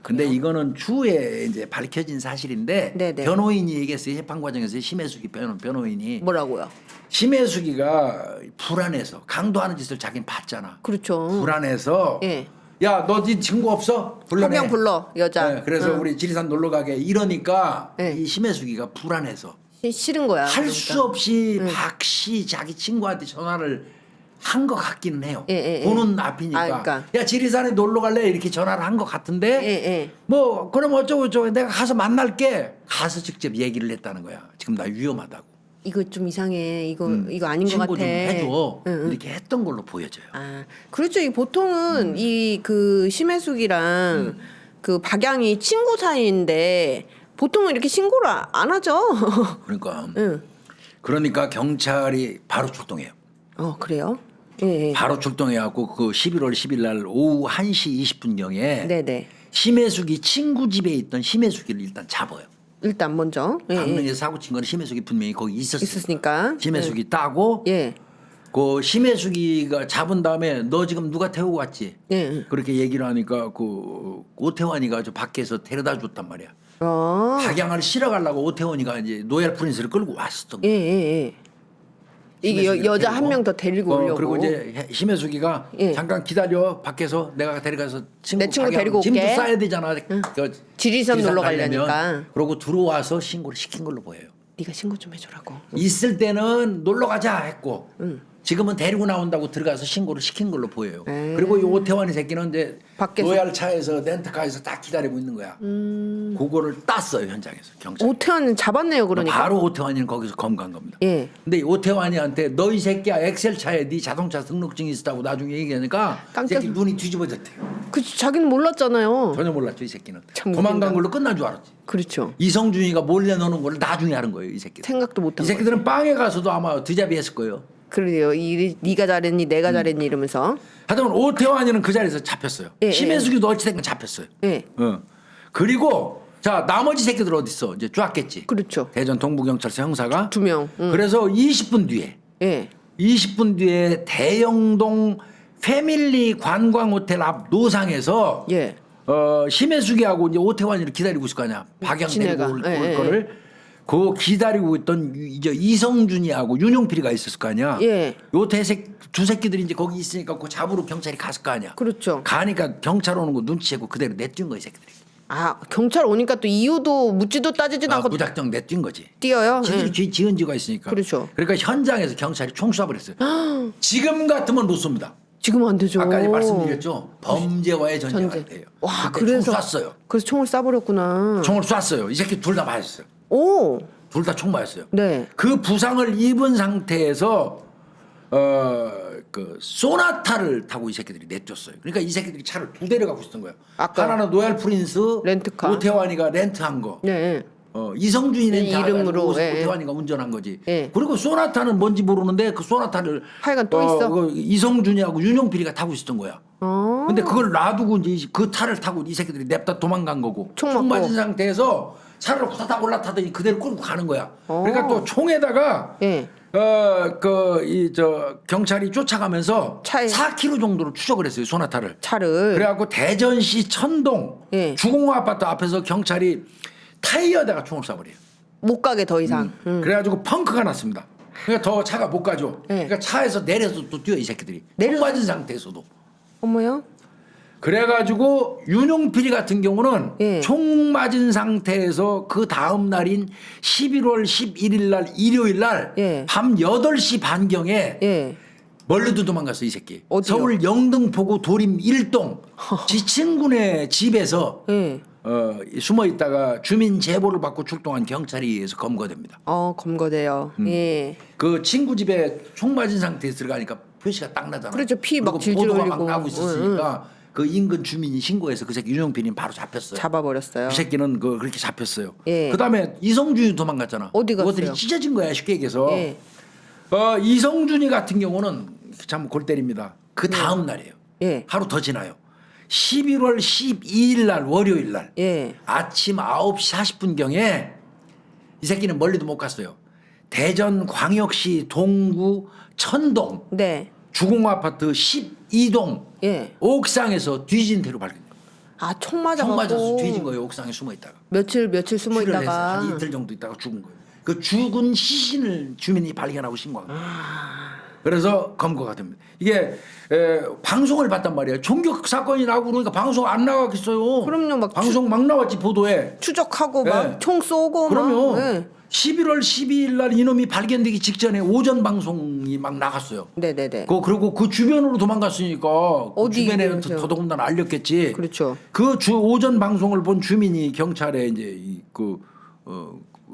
근데 이거는 추후에 이제 밝혀진 사실인데 네네. 변호인이 얘기했어요. 재판 과정에서 심혜숙이 변호인이 뭐라고요? 심혜숙이가 불안해서 강도하는 짓을 자기는 봤잖아. 그렇죠. 불안해서 예. 야, 너 네 친구 없어? 불러내. 한 명 불러, 여자. 네, 그래서 우리 지리산 놀러 가게 이러니까 네. 이 심혜숙이가 불안해서 싫은 거야. 할 수 없이 네. 박씨 자기 친구한테 전화를 한 것 같기는 해요. 예. 보는 앞이니까. 아, 그러니까. 야, 지리산에 놀러 갈래? 이렇게 전화를 한 것 같은데 예. 뭐 그럼 어쩌고 내가 가서 만날게. 가서 직접 얘기를 했다는 거야. 지금 나 위험하다고. 이거 좀 이상해. 이거 아닌 것 신고 같아. 좀 해줘. 응. 이렇게 했던 걸로 보여져요. 아, 그렇죠. 이 보통은 이 그 심혜숙이랑 그 박양이 친구 사이인데 보통은 이렇게 신고를 안 하죠. 그러니까 응. 그러니까 경찰이 바로 출동해요. 그래요? 예. 바로 출동해갖고 그 11월 10일 날 오후 1시 20분경에 네네. 심혜숙이 친구 집에 있던 심혜숙이를 일단 잡아요. 일단 먼저. 강릉에서 사고 친 거는 심혜숙이 분명히 거기 있었으니까. 심혜숙이 따고 예. 그 심혜숙이가 잡은 다음에 너 지금 누가 태우고 왔지? 예. 그렇게 얘기를 하니까 그 오태환이가 저 밖에서 데려다 줬단 말이야. 박양을 실어 가려고 오태환이가 이제 노엘 프린스를 끌고 왔었던 거야. 예. 이게 여자 한 명 더 데리고 오려고. 그리고 이제 심혜숙이가 예. 잠깐 기다려 밖에서 내가 데려가서 내 친구 데리고 올게. 짐도 싸야 되잖아. 지리산 놀러 가려면. 가려니까. 그러고 들어와서 신고를 시킨 걸로 보여요. 네가 신고 좀 해주라고. 있을 때는 놀러 가자 했고 지금은 데리고 나온다고 들어가서 신고를 시킨 걸로 보여요. 그리고 이 오태환이 새끼는 이제 밖에서? 로얄 차에서 렌트카에서 딱 기다리고 있는 거야. 그거를 땄어요 현장에서 경찰. 오태환은 잡았네요, 그러니까. 바로 오태환이는 거기서 검거한 겁니다. 예. 근데 이 오태환이한테 너 이 새끼야 엑셀 차에 네 자동차 등록증이 있었다고 나중에 얘기하니까 이 깜짝- 새끼 눈이 뒤집어졌대요. 그 자기는 몰랐잖아요. 전혀 몰랐죠 이 새끼는. 참 도망간 웃긴다. 걸로 끝난 줄 알았지. 그렇죠. 이성준이가 몰래 넣는 걸 나중에 하는 거예요 이 새끼. 생각도 못한 이 새끼들은 빵에 가서도 아마 드잡이 했을 거예요. 그래요. 네가 잘했니, 내가 잘했니 이러면서. 하여튼 오태환이는 그 자리에서 잡혔어요. 예, 심혜숙이도 어찌됐건 잡혔어요. 예. 그리고 자 나머지 새끼들 어디 있어? 이제 쫙겠지. 그렇죠. 대전 동부경찰서 형사가 2명. 그래서 20분 뒤에 예. 20분 뒤에 대영동 패밀리 관광 호텔 앞 노상에서 예. 심혜숙이하고 이제 오태환이를 기다리고 있을 거 아니야. 박양 지네가. 데리고 올 예, 예, 거를. 그 기다리고 있던 이제 이성준이하고 윤용필이가 있었을 거 아니야. 예. 요 두 새끼들이 이제 거기 있으니까 그 잡으러 경찰이 갔을 거 아니야. 그렇죠. 가니까 경찰 오는 거 눈치채고 그대로 내뛴 거야 이 새끼들이. 아 경찰 오니까 또 이유도 묻지도 따지지도 않고 무작정 내뛴 거지. 뛰어요. 지들이 예. 지은 지가 있으니까. 그렇죠. 그러니까 현장에서 경찰이 총 쏴버렸어요. 지금 같으면 못 쏩니다. 지금은 안 되죠. 아까 말씀드렸죠. 범죄와의 전쟁할 때예요. 와 그때 총 그래서 쐈어요. 그래서 총을 쏴버렸구나. 총을 쐈어요. 이 새끼 둘 다 맞았어요. 오. 둘 다 총 맞았어요. 네. 그 부상을 입은 상태에서 그 소나타를 타고 이 새끼들이 내쫓어요. 그러니까 이 새끼들이 차를 두 대를 갖고 있었던 거예요. 아까 하나는 노얄 프린스, 렌트카. 오태환이가 렌트한 거. 네. 이성준이 렌트한 이름으로, 거 예. 오태환이가 운전한 거지. 예. 그리고 소나타는 뭔지 모르는데 그 소나타를 하여간 또 있어. 그 이성준이하고 윤용필이가 타고 있었던 거야. 어. 근데 그걸 놔두고 이제 그 차를 타고 이 새끼들이 냅다 도망간 거고 총 총 맞고. 맞은 상태에서 차를 후다닥 올라타더니 그대로 끌고 가는 거야. 그러니까 또 총에다가 예. 경찰이 쫓아가면서 차에. 4km 정도로 추적을 했어요 소나타를. 차를. 그래갖고 대전시 천동 예. 주공 아파트 앞에서 경찰이 타이어에다가 총을 쏴버려요. 못 가게 더 이상. 그래가지고 펑크가 났습니다. 그러니까 더 차가 못 가죠. 예. 그러니까 차에서 내려서 또 뛰어 이 새끼들이. 총 맞은 상태에서도. 어머요? 그래가지고 윤용필이 같은 경우는 예. 총 맞은 상태에서 그 다음 날인 11월 11일 날 일요일 날 예. 밤 8시 반경에 예. 멀리도 도망갔어 이 새끼. 어디요? 서울 영등포구 도림 1동 지 친구네 집에서 예. 숨어 있다가 주민 제보를 받고 출동한 경찰에 의해서 검거됩니다. 검거돼요. 예. 그 친구 집에 총 맞은 상태에서 들어가니까 표시가 딱 나잖아. 그렇죠. 피 막 그리고 질질 보도가 막 흘리고. 나고 있었으니까 그 인근 주민이 신고해서 그 새끼 윤용필이 바로 잡혔어요. 잡아버렸어요. 그 새끼는 그렇게 잡혔어요. 예. 그다음에 이성준이 도망갔잖아. 어디 갔어요? 그것들이 찢어진 거야 쉽게 얘기해서. 예. 이성준이 같은 경우는 참 골 때립니다. 그 다음 날이에요. 예. 하루 더 지나요. 11월 12일 날 월요일 날 예. 아침 9시 40분경에 이 새끼는 멀리도 못 갔어요. 대전 광역시 동구 천동 네. 주공아파트 12동 예. 옥상에서 뒤진 채로 발견돼요. 아, 총 맞아갖고. 총 맞아서 뒤진 거예요. 옥상에 숨어 있다가. 며칠 숨어 출혈해서 있다가. 한 이틀 정도 있다가 죽은 거예요. 그 죽은 시신을 주민이 발견하고 신고한 거예요. 그래서 검거가 됩니다. 이게 방송을 봤단 말이에요. 총격 사건이 나고 그러니까 방송 안 나가겠어요. 그럼요, 막 방송 막 나왔지 보도에. 추적하고 예. 막 총 쏘고 그러면 막. 예. 11월 12일 날 이놈이 발견되기 직전에 오전 방송이 막 나갔어요. 네네네. 그리고 그 주변으로 도망갔으니까 그 어디 주변에 그러세요? 더더군다나 알렸겠지. 그렇죠. 그 오전 방송을 본 주민이 경찰에 이제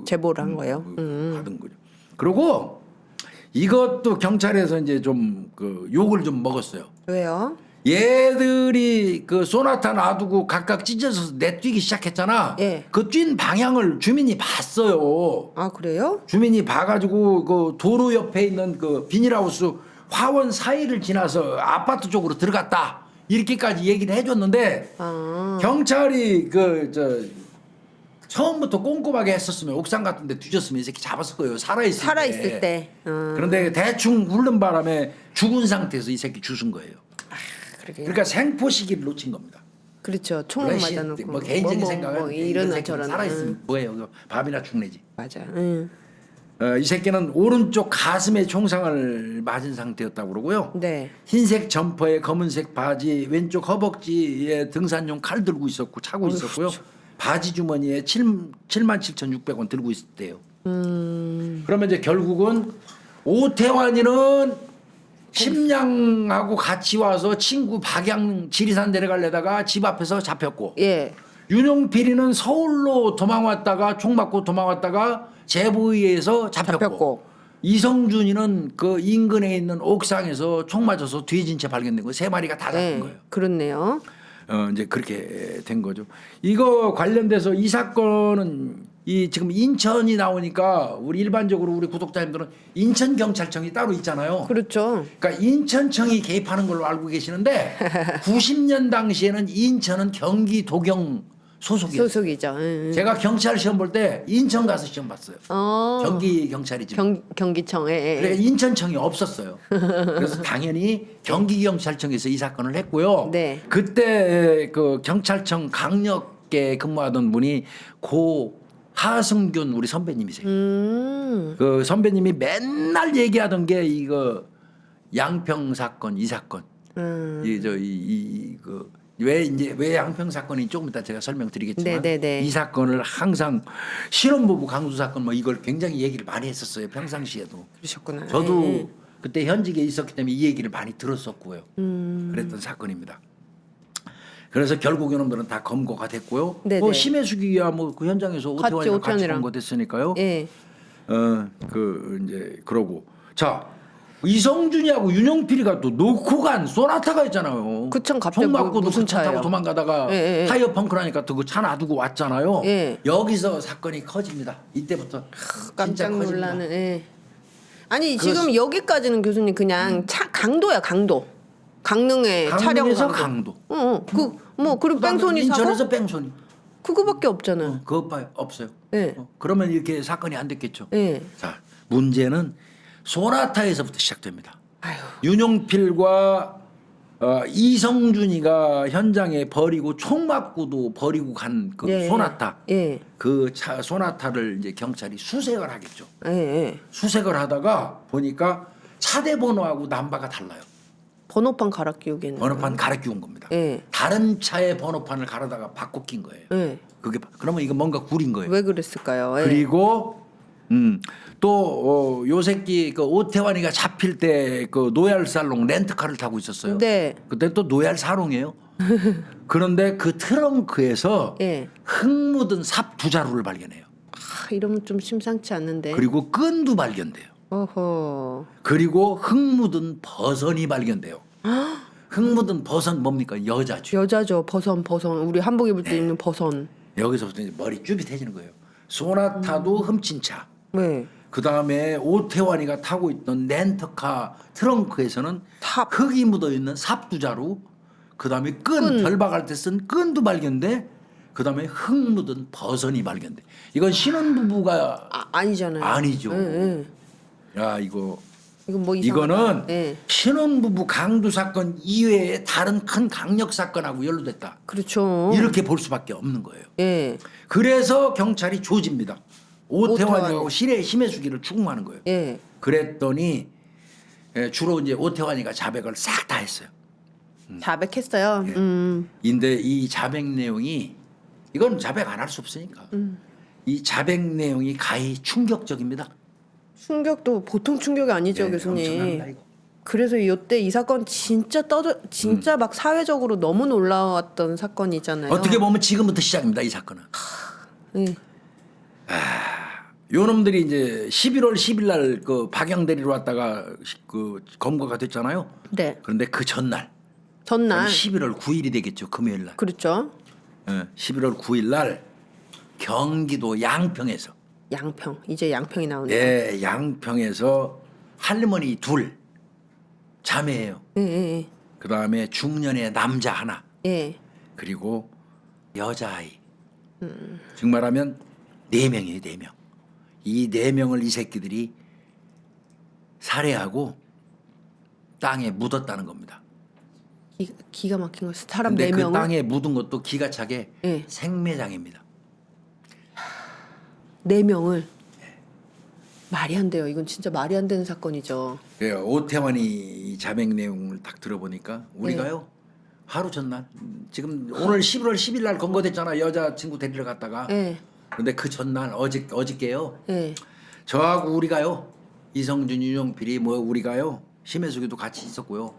제보를 한 거예요. 받은 거죠. 그리고 이것도 경찰에서 이제 좀 그 욕을 좀 먹었어요. 왜요? 얘들이 그 소나타 놔두고 각각 찢어서 내뛰기 시작했잖아. 예. 그 뛴 방향을 주민이 봤어요. 아, 그래요? 주민이 봐가지고 그 도로 옆에 있는 그 비닐하우스 화원 사이를 지나서 아파트 쪽으로 들어갔다. 이렇게까지 얘기를 해줬는데 아. 경찰이 처음부터 꼼꼼하게 했었으면 옥상 같은데 뒤졌으면 이 새끼 잡았을 거예요. 살아있을 때. 그런데 대충 울른 바람에 죽은 상태에서 이 새끼 죽은 거예요. 그러게요. 그러니까 생포 시기를 놓친 겁니다. 그렇죠. 총을 러시아 맞아놓고. 뭐 개인적인 생각은 뭐 이런 이러나 새끼는 저러나. 살아있으면 뭐예요? 밥이나 죽내지. 맞아. 이 새끼는 오른쪽 가슴에 총상을 맞은 상태였다고 그러고요. 네. 흰색 점퍼에 검은색 바지, 왼쪽 허벅지에 등산용 칼 들고 있었고 차고 있었고요. 바지 주머니에 77,600원 들고 있었대요. 그러면 이제 결국은 오태환이는 심양하고 같이 와서 친구 박양 지리산 데려가려다가 집 앞에서 잡혔고 예. 윤용필이는 서울로 도망왔다가 총 맞고 도망왔다가 제보에 의해서 잡혔고 이성준이는 그 인근에 있는 옥상에서 총 맞아서 뒤진 채 발견된 거 세 마리가 다 잡힌 네. 거예요. 그렇네요. 이제 그렇게 된 거죠. 이거 관련돼서 이 사건은 지금 인천이 나오니까 우리 일반적으로 우리 구독자님들은 인천 경찰청이 따로 있잖아요. 그렇죠. 그러니까 인천청이 개입하는 걸로 알고 계시는데 90년 당시에는 인천은 경기도경 소속이었어요. 소속이죠. 제가 경찰 시험 볼 때 인천 가서 시험 봤어요. 경기 경찰이지. 경기청에. 그래 인천청이 없었어요. 그래서 당연히 경기경찰청에서 이 사건을 했고요. 네. 그때 그 경찰청 강력계 근무하던 분이 고 하승균 우리 선배님이세요. 음. 그 선배님이 맨날 얘기하던 게 이거 양평 사건 이 사건. 왜 양평 사건이 조금 이따 제가 설명드리겠지만 네네네. 이 사건을 항상 신혼부부 강도 사건 뭐 이걸 굉장히 얘기를 많이 했었어요. 평상시에도. 그러셨구나. 저도 예. 그때 현직에 있었기 때문에 이 얘기를 많이 들었었고요. 그랬던 사건입니다. 그래서 결국 이놈들은 다 검거가 됐고요. 네네. 뭐 심해수기야 뭐 그 현장에서 오태환이랑 같이 오태환이랑. 검거됐으니까요. 예. 그 이제 그러고 자 이성준이하고 윤용필이가 또 놓고 간 소나타가 있잖아요. 그참 갑자기 총 맞고도 무슨 그 차 타고 차예요? 도망가다가 예, 예. 타이어 펑크라니까 그 차 놔두고 왔잖아요. 예. 여기서 사건이 커집니다. 이때부터 진짜 깜짝 커집니다. 놀라는. 예. 아니 그 지금 여기까지는 교수님 그냥 차 강도야 강도. 강릉의 차량 강릉에서 강도. 강도. 그뭐 그리고 그다음에 뺑소니 사고 인천에서 뺑소니. 그거밖에 없잖아. 그것 봐요. 없어요. 예. 그러면 이렇게 사건이 안 됐겠죠. 예. 자 문제는 소나타에서부터 시작됩니다. 아유. 윤용필과 이성준이가 현장에 버리고 총 맞고도 버리고 간 그 예. 소나타. 예. 그 차 소나타를 이제 경찰이 수색을 하겠죠. 예. 예. 수색을 하다가 보니까 차대 번호하고 남바가 달라요. 번호판 갈아 끼우겠네. 번호판 갈아 끼운 겁니다. 예. 다른 차의 번호판을 갈아다가 바꿔 낀 거예요. 예. 그게 그러면 이거 뭔가 구린 거예요. 왜 그랬을까요? 예. 그리고 또 요 새끼 그 오태환이가 잡힐 때 그 노얄 살롱 렌트카를 타고 있었어요. 네. 그때 또 노얄 사롱이에요. 그런데 그 트렁크에서 예. 흙 묻은 삽 두 자루를 발견해요. 이러면 좀 심상치 않는데. 그리고 끈도 발견돼요. 어허. 그리고 흙 묻은 버선이 발견돼요. 흙 묻은 버선 뭡니까? 여자죠. 여자죠. 버선. 우리 한복 입을 때 네. 입는 버선. 여기서부터 이제 머리 쭈빗해지는 거예요. 소나타도 훔친 차. 네. 그 다음에 오태환이가 타고 있던 렌터카 트렁크에서는 삽. 흙이 묻어 있는 삽 두 자루. 그 다음에 끈 결박할 때 쓴 끈도 발견돼. 그 다음에 흙 묻은 버선이 발견돼. 이건 신혼부부가 아니잖아요. 아니죠. 예, 예. 야 이거 이건 뭐 이상하다. 이거는 예. 신혼부부 강도 사건 이외에 다른 큰 강력 사건하고 연루됐다. 그렇죠. 이렇게 볼 수밖에 없는 거예요. 예. 그래서 경찰이 조집니다. 오태환이하고 오태환이. 심해수기를 추궁하는 거예요. 예. 그랬더니 주로 이제 오태환이가 자백을 싹 다 했어요. 자백했어요. 예. 근데 이 자백 내용이 이건 자백 안 할 수 없으니까. 이 자백 내용이 가히 충격적입니다. 충격도 보통 충격이 아니죠, 예, 교수님. 엄청납니다, 이거. 그래서 이때 이 사건 진짜 막 사회적으로 너무 놀라웠던 사건이잖아요. 어떻게 보면 지금부터 시작입니다. 이 사건은. 예. 요놈들이 이제 11월 10일 날 그 박양대리로 왔다가 그 검거가 됐잖아요. 네. 그런데 그 전날 전날 11월 9일이 되겠죠. 금요일 날. 그렇죠. 11월 9일 날 경기도 양평에서 양평 이제 양평이 나오네요. 네, 양평에서 할머니 둘 자매예요. 예, 예, 그다음에 중년의 남자 하나 예. 그리고 여자아이. 즉 말하면 4명이에요. 4명. 이 4명을 이 새끼들이 살해하고 땅에 묻었다는 겁니다. 기가 막힌 거 사람 근데 4명을 그 땅에 묻은 것도 기가 차게 예. 생매장입니다. 4명을 말이 안 돼요. 이건 진짜 말이 안 되는 사건이죠. 오태환이 이 자백 내용을 딱 들어보니까 우리가요 하루 전날 지금 오늘 11월 10일 날 검거됐잖아. 여자친구 데리러 갔다가 예. 그런데 그 전날 어저께요 예. 저하고 우리가요 이성준 윤용필이 뭐 우리가요 심해수기도 같이 있었고요.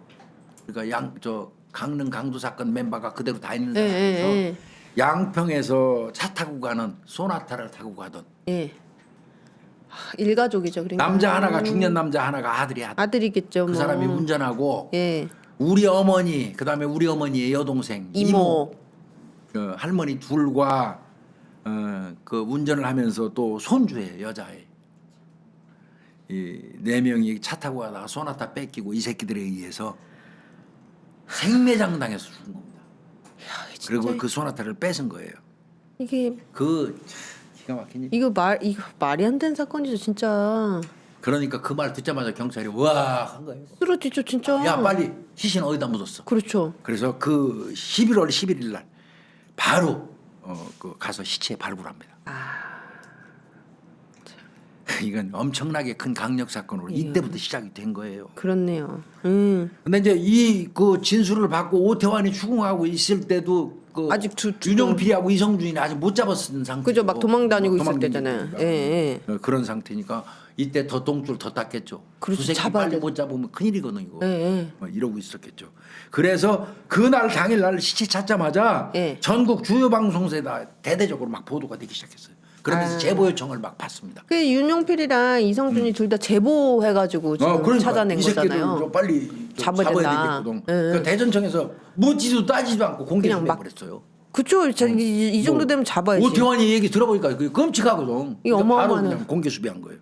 그러니까 강릉 강도 사건 멤버가 그대로 다 있는 예, 상태에서 예, 양평에서 차 타고 가는 소나타를 타고 가던 예. 일가족이죠. 그러니까. 남자 하나가 중년 남자 하나가 아들이 아들이겠죠. 그 뭐. 사람이 운전하고 예. 우리 어머니 그다음에 우리 어머니의 여동생 이모. 그 할머니 둘과 그 운전을 하면서 또 손주예요. 여자애. 이 4명이 차 타고 가다가 소나타 뺏기고 이 새끼들에 의해서 생매장 당해서 죽은 겁니다. 그리고 그 소나타를 뺏은 거예요. 이게 그 기가 막힌 일. 이거 말이 안 되는 사건이죠, 진짜. 그러니까 그 말 듣자마자 경찰이 와 한 거예요. 쓰러지죠, 진짜. 야 빨리 시신 어디다 묻었어? 그렇죠. 그래서 그 11월 11일 날 바로 그 가서 시체 발굴합니다. 이건 엄청나게 큰 강력 사건으로 이때부터 시작이 된 거예요. 그렇네요. 근데 이제 이 그 진술을 받고 오태환이 추궁하고 있을 때도 그 아직 윤용필이하고 이성준이 아직 못 잡았던 상태. 그죠, 막 도망 다니고 있을 때잖아요. 예. 그런 상태니까 이때 더 똥줄 더 땄겠죠. 그렇죠, 두 새끼 잡아야 빨리 돼. 못 잡으면 큰일이거든 이거. 예. 이러고 있었겠죠. 그래서 그날 당일날 시체 찾자마자 예. 전국 주요 방송사에다 대대적으로 막 보도가 되기 시작했어요. 그러면서 제보 요청을 막 받습니다. 그 윤용필이랑 이성준이 둘 다 제보해가지고 지금 그러니까 찾아낸 이 새끼들 거잖아요. 좀 빨리 좀 잡아야 잡아야 된다. 되겠거든. 예. 그 대전청에서 묻지도 따지도 않고 공개를 그냥 막 해버렸어요. 그쵸. 이 정도 되면 잡아야지. 오태환이 얘기 들어보니까 그게 끔찍하거든. 이 그러니까 바로 어마어마하네. 그냥 공개 수배한 거예요.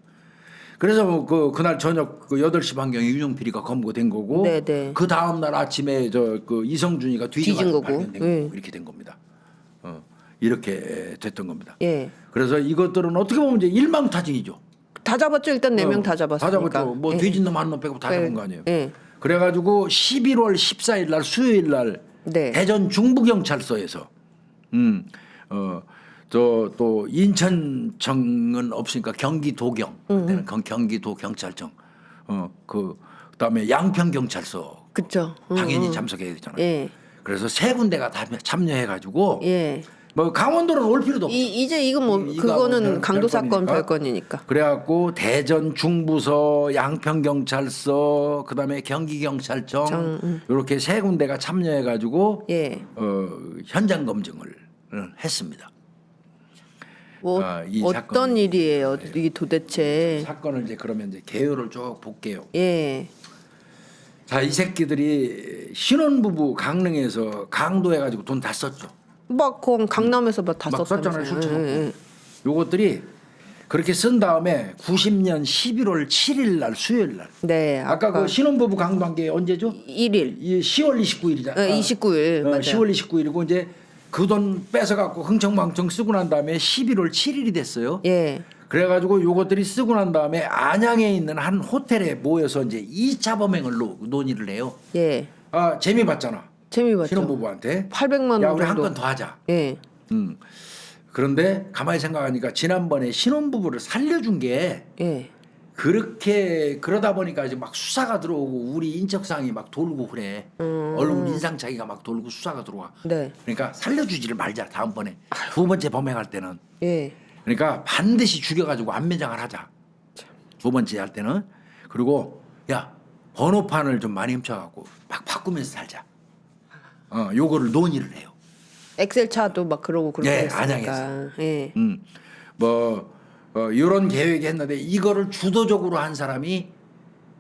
그래서 뭐 그날 저녁 그 8시 반경에 윤용필이가 검거된 거고 네네. 그 다음 날 아침에 그 이성준이가 뒤진 뒤져가지고 거고. 발견된 예. 거고 이렇게 된 겁니다. 이렇게 됐던 겁니다. 예. 그래서 이것들은 어떻게 보면 이제 일망타진이죠. 다 잡았죠. 일단 4명 다 잡았으니까. 다 잡았죠. 뭐 예. 뒤진 놈 한 놈 빼고 다 예. 잡은 거 아니에요. 예. 그래가지고 11월 14일 날 수요일 날 네. 대전 중부경찰서에서 또 인천청은 없으니까 경기도경 그때는 경기도 경찰청 그다음에 양평경찰서 그쵸. 당연히 참석해야 되잖아요. 예. 그래서 세 군데가 다 참여해가지고 예. 뭐 강원도는 올 필요도 없어. 이제 이건 뭐 이거 그거는 별- 강도 사건 별건이니까. 별건이니까. 그래갖고 대전 중부서, 양평경찰서, 그다음에 경기경찰청 이렇게 세 군데가 참여해가지고 예. 현장 검증을 했습니다. 뭐 이 어떤 사건이- 일이에요? 이게 도대체. 사건을 이제 그러면 이제 개요를 쭉 볼게요. 예. 자, 이 새끼들이 신혼부부 강릉에서 강도해가지고 돈 다 썼죠. 막 강남에서 막 다 막 썼잖아요, 썼잖아요. 술 처먹고. 예. 요것들이 그렇게 쓴 다음에 90년 11월 7일 날 수요일 날. 네. 아까 그 신혼부부 강도한 게 언제죠? 1일. 이 10월 29일이잖아. 29일. 맞아요. 10월 29일이고 이제 그 돈 뺏어갖고 흥청망청 쓰고 난 다음에 11월 7일이 됐어요. 예. 그래가지고 요것들이 쓰고 난 다음에 안양에 있는 한 호텔에 모여서 이제 2차 범행을 논의를 해요. 예. 아 재미 봤잖아. 재미봤죠. 신혼부부한테. 800만 원 야 우리 한 정도. 건 더 하자. 예. 그런데 가만히 생각하니까 지난번에 신혼부부를 살려준 게 예. 그렇게 그러다 보니까 이제 막 수사가 들어오고 우리 인적사항이 막 돌고 그래. 얼굴 인상차기가 막 돌고 수사가 들어와. 네. 그러니까 살려주지를 말자 다음번에 두 번째 범행할 때는. 예. 그러니까 반드시 죽여가지고 안매장을 하자. 두 번째 할 때는. 그리고 야 번호판을 좀 많이 훔쳐갖고 막 바꾸면서 살자. 요거를 논의를 해요. 엑셀차도 막 그러고 그렇게 예, 했으니까. 안양에서. 예. 이런 계획이 했는데 이거를 주도적으로 한 사람이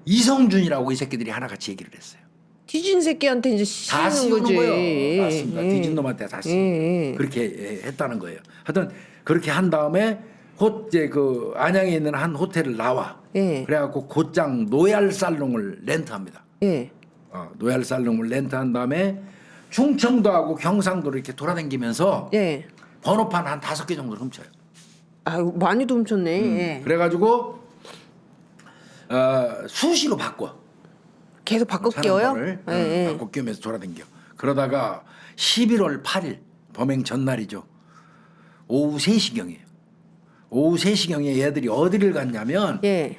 이성준이라고 이 새끼들이 하나같이 얘기를 했어요. 뒤진 새끼한테 이제 다 씌우는 씌우는 거지. 거예요. 맞습니다. 예. 뒤진 놈한테 다 씌우는 그렇게 했다는 거예요. 하여튼 그렇게 한 다음에 이제 그 안양에 있는 한 호텔을 나와. 예. 그래갖고 곧장 노얄 살롱을 렌트합니다. 예. 노얄 살롱을 렌트한 다음에 충청도하고 경상도를 이렇게 돌아다니면서 예. 번호판 한 5개 정도 훔쳐요. 아유, 많이 도 훔쳤네. 예. 그래가지고 수시로 바꿔. 계속 바꿔 끼워요? 사람들을 예. 바꿔 끼우면서 돌아다녀. 그러다가 11월 8일 범행 전날이죠. 오후 3시경이에요. 오후 3시경에 얘들이 어디를 갔냐면 예.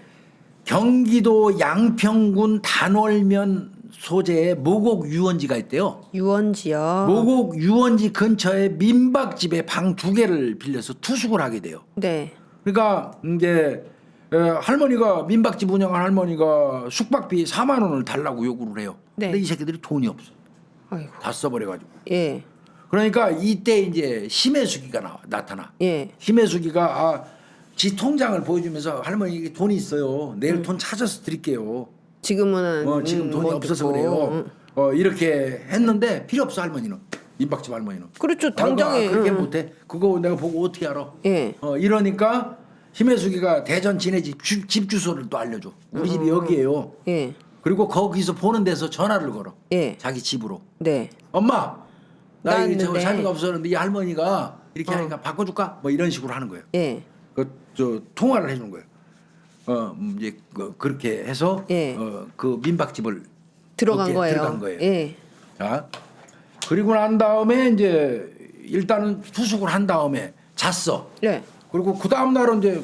경기도 양평군 단월면 소재에 모곡 유원지가 있대요. 유원지요. 모곡 유원지 근처에 민박집에 방 2개를 빌려서 투숙을 하게 돼요. 네. 그러니까 이제 할머니가 민박집 운영한 할머니가 숙박비 4만 원을 달라고 요구를 해요. 네. 근데 이 새끼들이 돈이 없어. 아이고. 다 써버려가지고. 예. 그러니까 이때 이제 심해수기가 나타나. 예. 심해수기가 지 통장을 보여주면서 할머니 이게 돈이 있어요. 내일 돈 찾아서 드릴게요. 지금은 지금 돈이 못 없어서 듣고. 그래요. 이렇게 했는데 필요 없어 할머니는. 민박집 할머니는. 그렇죠. 당장에. 그렇게 못해. 그거 내가 보고 어떻게 알아? 예. 이러니까 심해수기가 대전 지네 집 주소를 또 알려줘. 우리 집이 여기예요. 예. 그리고 거기서 보는 데서 전화를 걸어. 예. 자기 집으로. 네. 엄마, 나 이게 저 나왔는데. 자리가 없었는데 이 할머니가 이렇게 하니까 바꿔줄까? 뭐 이런 식으로 하는 거예요. 예. 저 통화를 해주는 거예요. 이제 그렇게 해서 예. 그 민박집을 들어간 거기에 거예요. 들어간 거예요. 예. 자, 그리고 난 다음에 이제 일단은 투숙을 한 다음에 잤어. 네. 그리고 그 다음 날은 이제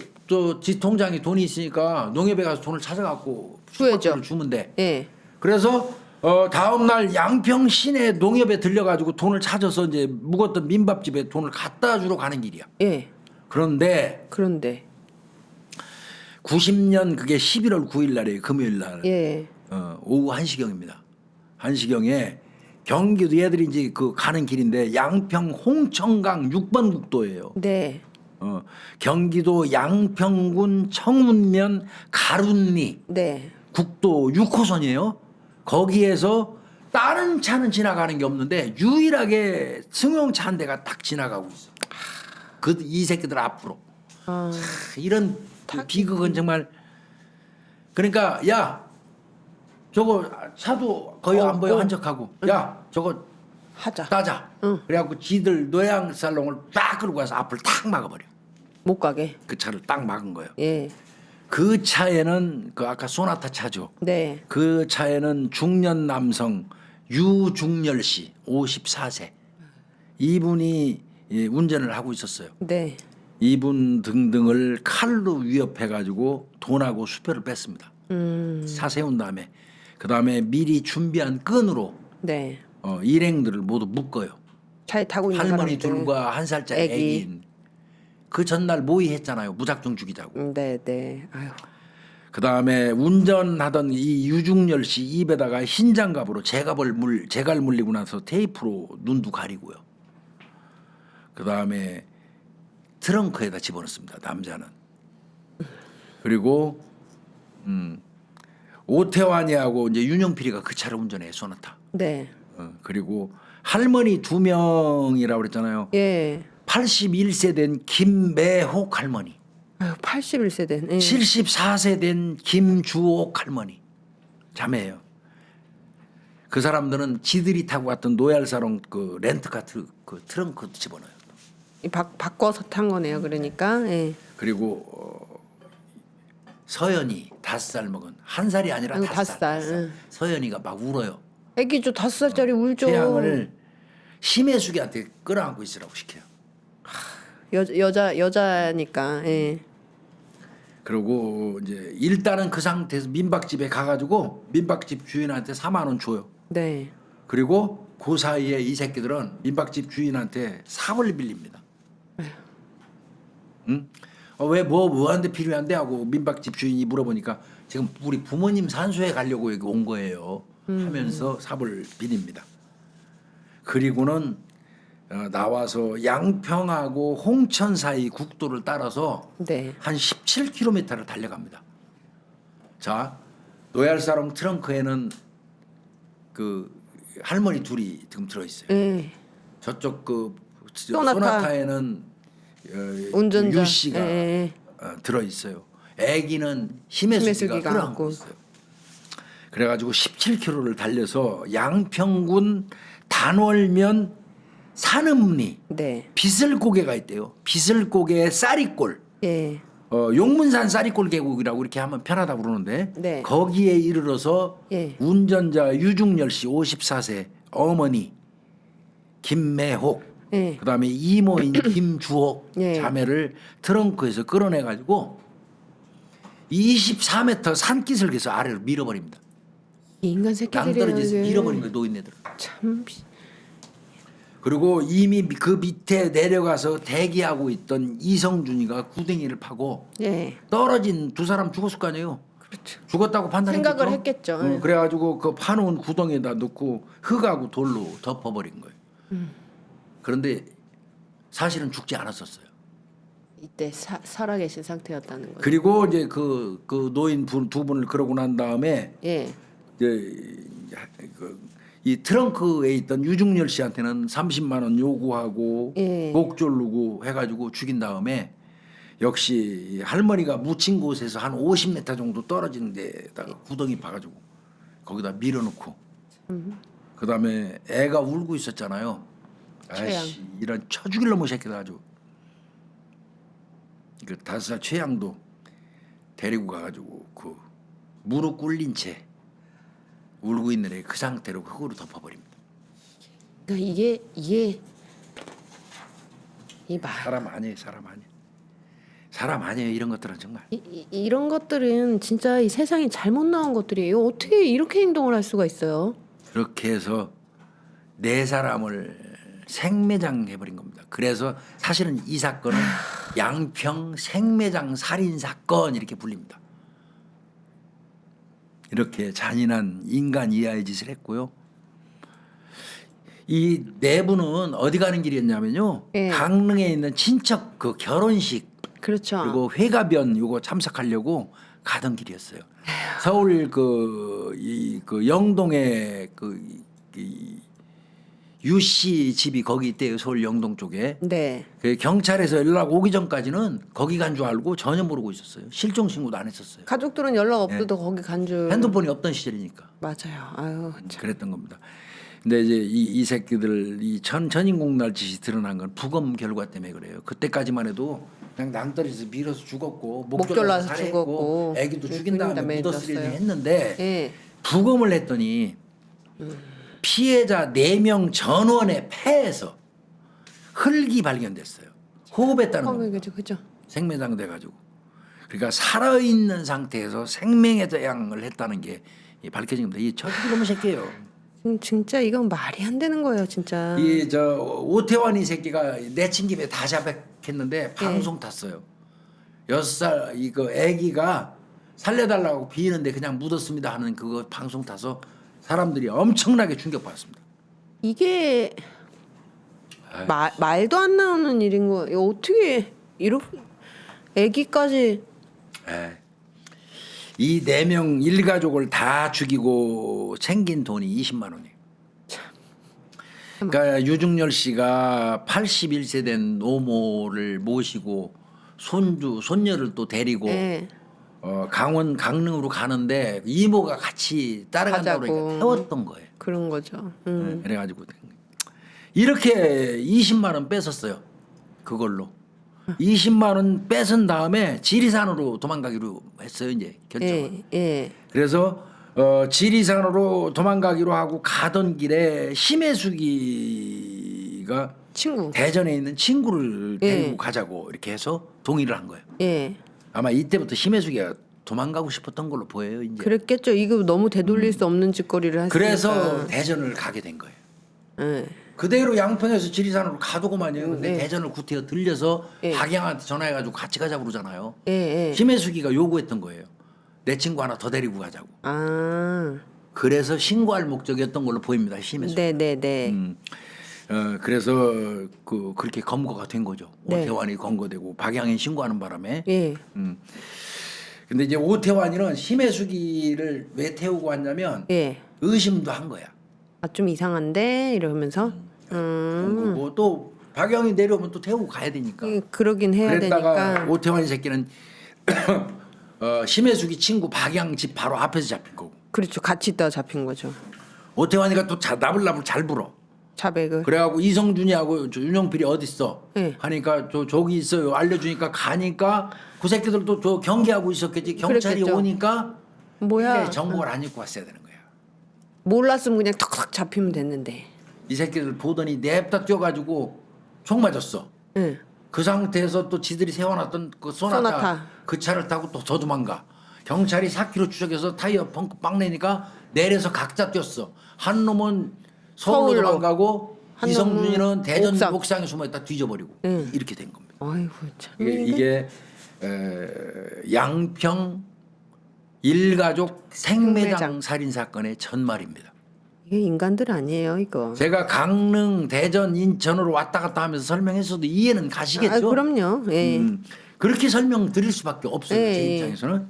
지 통장에 돈이 있으니까 농협에 가서 돈을 찾아갖고 줘야죠. 숙박비를 주면 돼. 예. 그래서 다음 날 양평 시내 농협에 들려가지고 돈을 찾아서 이제 묵었던 민밥집에 돈을 갖다 주러 가는 길이야. 예. 그런데 그런데 90년 그게 11월 9일 날이에요. 금요일 날. 예. 오후 1시경입니다. 1시경에 경기도 얘들이 이제 그 가는 길인데 양평 홍천강 6번 국도예요. 네. 경기도 양평군 청운면 가룬리 네. 국도 6호선이에요. 거기에서 다른 차는 지나가는 게 없는데 유일하게 승용차 한 대가 딱 지나가고 있어. 그 이 새끼들 앞으로. 이런 그 비극은 정말. 그러니까 야 저거 차도 거의 안 보여 한적하고 야 저거 하자. 따자. 그래갖고 지들 노양살롱을 딱 끌고 가서 앞을 탁 막아버려. 못 가게. 그 차를 딱 막은 거예요. 예. 그 차에는 그 아까 소나타 차죠. 네. 그 차에는 중년 남성 유중열 씨 54세 이분이 운전을 하고 있었어요. 네. 이분 등등을 칼로 위협해 가지고 돈하고 수표를 뺐습니다. 사세운 다음에 그 다음에 미리 준비한 끈으로 네. 일행들을 모두 묶어요. 차에 타고 있는 할머니 사람들. 둘과 1살짜리 애기. 애기인. 그 전날 모의했잖아요. 무작정 죽이자고. 네, 네. 아유. 그 다음에 운전하던 이 유중열 씨 입에다가 흰 장갑으로 재갈 물리고 나서 테이프로 눈도 가리고요. 그 다음에 트렁크에다 집어넣습니다. 남자는. 그리고 오태환이하고 이제 윤영필이가 그 차를 운전해 소나타. 네. 그리고 할머니 2명이라고 그랬잖아요. 예. 81세 된 김매혹 할머니. 아유, 81세 된. 예. 74세 된 김주옥 할머니 자매예요. 그 사람들은 지들이 타고 갔던 노얄사롱 그 렌트카 그 트렁크 집어넣어요. 바꿔서 탄 거네요. 그러니까. 예. 그리고 서연이 5살 먹은 1살이 아니라 아이고, 5살. 5살. 서연이가 막 울어요. 애기죠. 5살짜리 울죠. 태양을 심혜숙이한테 끌어안고 있으라고 시켜요. 여자니까. 예. 그리고 이제 일단은 그 상태에서 민박집에 가가지고 민박집 주인한테 4만 원 줘요. 네. 그리고 그 사이에 이 새끼들은 민박집 주인한테 삽을 빌립니다. 응? 왜 뭐한테 필요한데 하고 민박집 주인이 물어보니까 지금 우리 부모님 산소에 가려고 여기 온 거예요. 하면서 삽을 빌립니다. 그리고는 나와서 양평하고 홍천 사이 국도를 따라서 네. 한 17km를 달려갑니다. 자, 노얄사롱 트렁크에는 그 할머니 둘이 지금 들어 있어요. 예. 저쪽 그 소나타. 소나타에는 운전자. 유 씨가 예. 들어 있어요. 아기는 심혜숙이가 심혜숙이가 끌어안고 안고. 있어요. 그래가지고 17km를 달려서 양평군 단월면 산음리 네. 비슬고개가 있대요. 비슬고개 쌀이골. 예. 용문산 쌀이골 계곡이라고 이렇게 하면 편하다고 그러는데 네. 거기에 이르러서 예. 운전자 유중열 씨 54세 어머니 김매혹 예. 그다음에 이모인 김주옥 예. 자매를 트렁크에서 끌어내 가지고 24m 산기슭에서 아래로 밀어버립니다. 인간 새끼들이에요. 낭떠러지에서 이게. 밀어버린 거예요. 노인네들. 참. 그리고 이미 그 밑에 내려가서 대기하고 있던 이성준이가 구덩이를 파고 예. 떨어진 두 사람 죽었을 거 아니에요. 그렇죠. 죽었다고 판단했겠죠. 생각을 했겠죠. 예. 그래가지고 그 파놓은 구덩이에다 넣고 흙하고 돌로 덮어버린 거예요. 그런데 사실은 죽지 않았었어요. 이때 살아계신 상태였다는 거죠. 그리고 이제 그 노인 두 분을 그러고 난 다음에 예. 이제 이 트렁크에 있던 유중열 씨한테는 30만 원 요구하고 예. 목 조르고 해가지고 죽인 다음에 역시 할머니가 묻힌 곳에서 한 50m 정도 떨어진 데다가 구덩이 파가지고 거기다 밀어놓고 그 다음에 애가 울고 있었잖아요. 아이씨 이런 쳐 죽일 놈의 새끼들 아주 그 5살 최양도 데리고 가가지고 그 무릎 꿇린 채 울고 있는 애 그 상태로 흙으로 덮어버립니다. 그러니까 이게 이 말. 사람 아니에요, 사람 아니에요. 사람 아니에요. 이런 것들은 정말. 이런 것들은 진짜 이 세상에 잘못 나온 것들이에요. 어떻게 이렇게 행동을 할 수가 있어요? 그렇게 해서 네 사람을 생매장 해버린 겁니다. 그래서 사실은 이 사건은 양평 생매장 살인 사건 이렇게 불립니다. 이렇게 잔인한 인간 이하의 짓을 했고요. 이 네 분은 어디 가는 길이었냐면요. 예. 강릉에 있는 친척 그 결혼식 그렇죠. 그리고 회가변 요거 참석하려고 가던 길이었어요. 서울 그 영동에 이 유씨 집이 거기 있대요. 서울 영동 쪽에. 네. 그 경찰에서 연락 오기 전까지는 거기 간 줄 알고 전혀 모르고 있었어요. 실종 신고도 안 했었어요. 가족들은 연락 없어도 거기 간 줄. 핸드폰이 없던 시절이니까. 맞아요. 아유 참. 그랬던 겁니다. 근데 이제 이 새끼들 이 전인공날 짓이 드러난 건 부검 결과 때문에 그래요. 그때까지만 해도 그냥 낭떠러지에서 밀어서 죽었고 목 졸라서 졸라서 살해했고 죽었고 애기도 죽인 죽인 다음에 다음에 묻어쓰리려 뒀어요. 했는데 예. 부검을 했더니 피해자 4명 전원의 폐에서 흙이 발견됐어요. 호흡했다는 겁니다. 그죠. 생매장 돼가지고. 그러니까 살아있는 상태에서 생명의 대항을 했다는 게 밝혀진 겁니다. 이 저놈의 새끼예요. 진짜 이건 말이 안 되는 거예요, 진짜. 이 저 오태환 이 새끼가 내친 김에 다 자백했는데 방송 탔어요. 6살 이거 애기가 살려달라고 비는데 그냥 묻었습니다 하는 그거 방송 타서 사람들이 엄청나게 충격받았습니다. 이게 말도 안 나오는 일인 거예요. 이거 어떻게 이렇게 애기까지 예. 이 4명 일가족을 다 죽이고 챙긴 돈이 20만 원이에요. 그러니까 유중열 씨가 81세 된 노모를 모시고 손녀를 또 데리고 예. 강릉으로 가는데 이모가 같이 따라간다고 가자고. 그러니까 태웠던 거예요. 그런 거죠. 그래가지고 이렇게 20만 원 뺏었어요. 그걸로 20만 원 뺏은 다음에 지리산으로 도망가기로 했어요. 이제 결정을. 예. 그래서 지리산으로 도망가기로 하고 가던 길에 심혜숙이가 친구. 대전에 있는 친구를 예. 데리고 가자고 이렇게 해서 동의를 한 거예요. 예. 아마 이때부터 심혜숙이가 도망가고 싶었던 걸로 보여요. 이제. 그랬겠죠. 이거 너무 되돌릴 수 없는 짓거리를 했으니까. 그래서 대전을 가게 된 거예요. 예. 그대로 양평에서 지리산으로 가도고만요. 근데 네. 대전을 구태여 들려서 네. 박양한테 전화해가지고 같이 가자고 그러잖아요. 예. 심혜숙이가 요구했던 거예요. 내 친구 하나 더 데리고 가자고. 아. 그래서 신고할 목적이었던 걸로 보입니다. 심혜숙. 네네네. 그래서 그렇게 검거가 된 거죠. 네. 오태환이 검거되고 박양이 신고하는 바람에. 예. 근데 이제 오태환이는 심혜숙이를 왜 태우고 왔냐면 예. 의심도 한 거야. 아 좀 이상한데 이러면서. 그리고 또 박양이 내려오면 또 태우고 가야 되니까. 그러긴 해야 그랬다가 되니까. 오태환 새끼는 심혜숙이 친구 박양 집 바로 앞에서 잡힌 거고. 그렇죠. 같이 있다가 잡힌 거죠. 오태환이가 또 나불나불 잘 불어. 자백을. 그래갖고 이성준이하고 윤영필이 어디 있어? 네. 하니까 저기 있어요. 알려주니까 가니까 그 새끼들도 저 경계하고 있었겠지. 경찰이 그랬겠죠. 오니까 뭐야? 이게 정보를 안 입고 왔어야 되는 거야. 몰랐으면 그냥 턱턱 잡히면 됐는데. 이 새끼들 보더니 냅다 뛰어가지고 총 맞았어. 응. 그 상태에서 또 지들이 세워놨던 그 소나타 그 차를 타고 또 더 도망가. 경찰이 4km 추적해서 타이어 펑크 빵 내니까 내려서 각자 뛰었어. 한 놈은 서울로 도망가고 한 이성준이는 놈은 대전 옥상. 옥상에 숨어있다 뒤져버리고 이렇게 된 겁니다. 아이고 참. 이게 양평 일가족 생매장 살인 사건의 전말입니다. 이게 인간들 아니에요 이거. 제가 강릉, 대전, 인천으로 왔다 갔다 하면서 설명했어도 이해는 가시겠죠? 아, 그럼요. 예. 그렇게 설명드릴 수밖에 없어요. 예, 제 예. 입장에서는.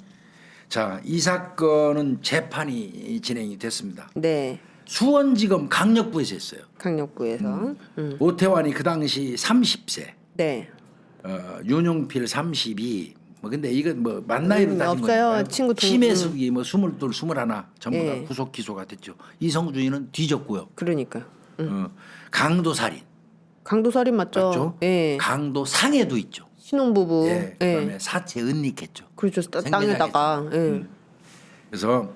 자, 이 사건은 재판이 진행이 됐습니다. 네. 수원지검 강력부에서 했어요. 강력구에서. 오태환이 그 당시 30세, 네. 윤용필 32. 뭐 근데 이건 뭐 만 나이로 따진 없어요. 거니까요. 친구 동- 심혜숙이 뭐 22, 21 전부 다 예. 구속 기소가 됐죠. 이성준이는 뒤졌고요. 그러니까. 강도 살인 강도살인 맞죠? 맞죠? 예. 강도 상해도 있죠. 신혼부부. 예. 그다음에 사체 은닉했죠. 그렇죠. 생매장에서. 땅에다가. 예. 그래서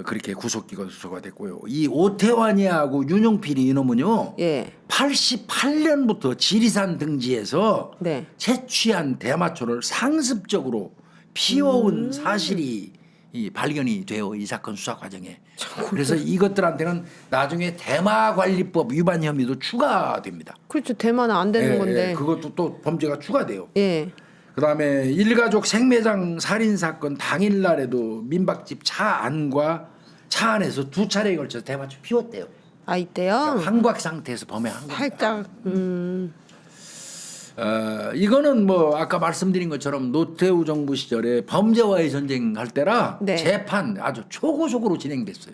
그렇게 구속기소가 됐고요. 이 오태환이하고 윤용필이 이놈은요. 예. 88년부터 지리산 등지에서 네. 채취한 대마초를 상습적으로 피워온 사실이 발견이 돼요. 이 사건 수사 과정에. 그래서 이것들한테는 나중에 대마관리법 위반 혐의도 추가됩니다. 그렇죠. 대만은 안 되는 건데. 그것도 또 범죄가 추가돼요. 예. 그다음에 일가족 생매장 살인 사건 당일날에도 민박집 차 안과 차 안에서 2차례에 걸쳐서 대마초 피웠대요. 아 이때요. 환각 상태에서 범행한 겁니다. 살짝. 이거는 뭐 아까 말씀드린 것처럼 노태우 정부 시절에 범죄와의 전쟁할 때라 네. 재판 아주 초고속으로 진행됐어요.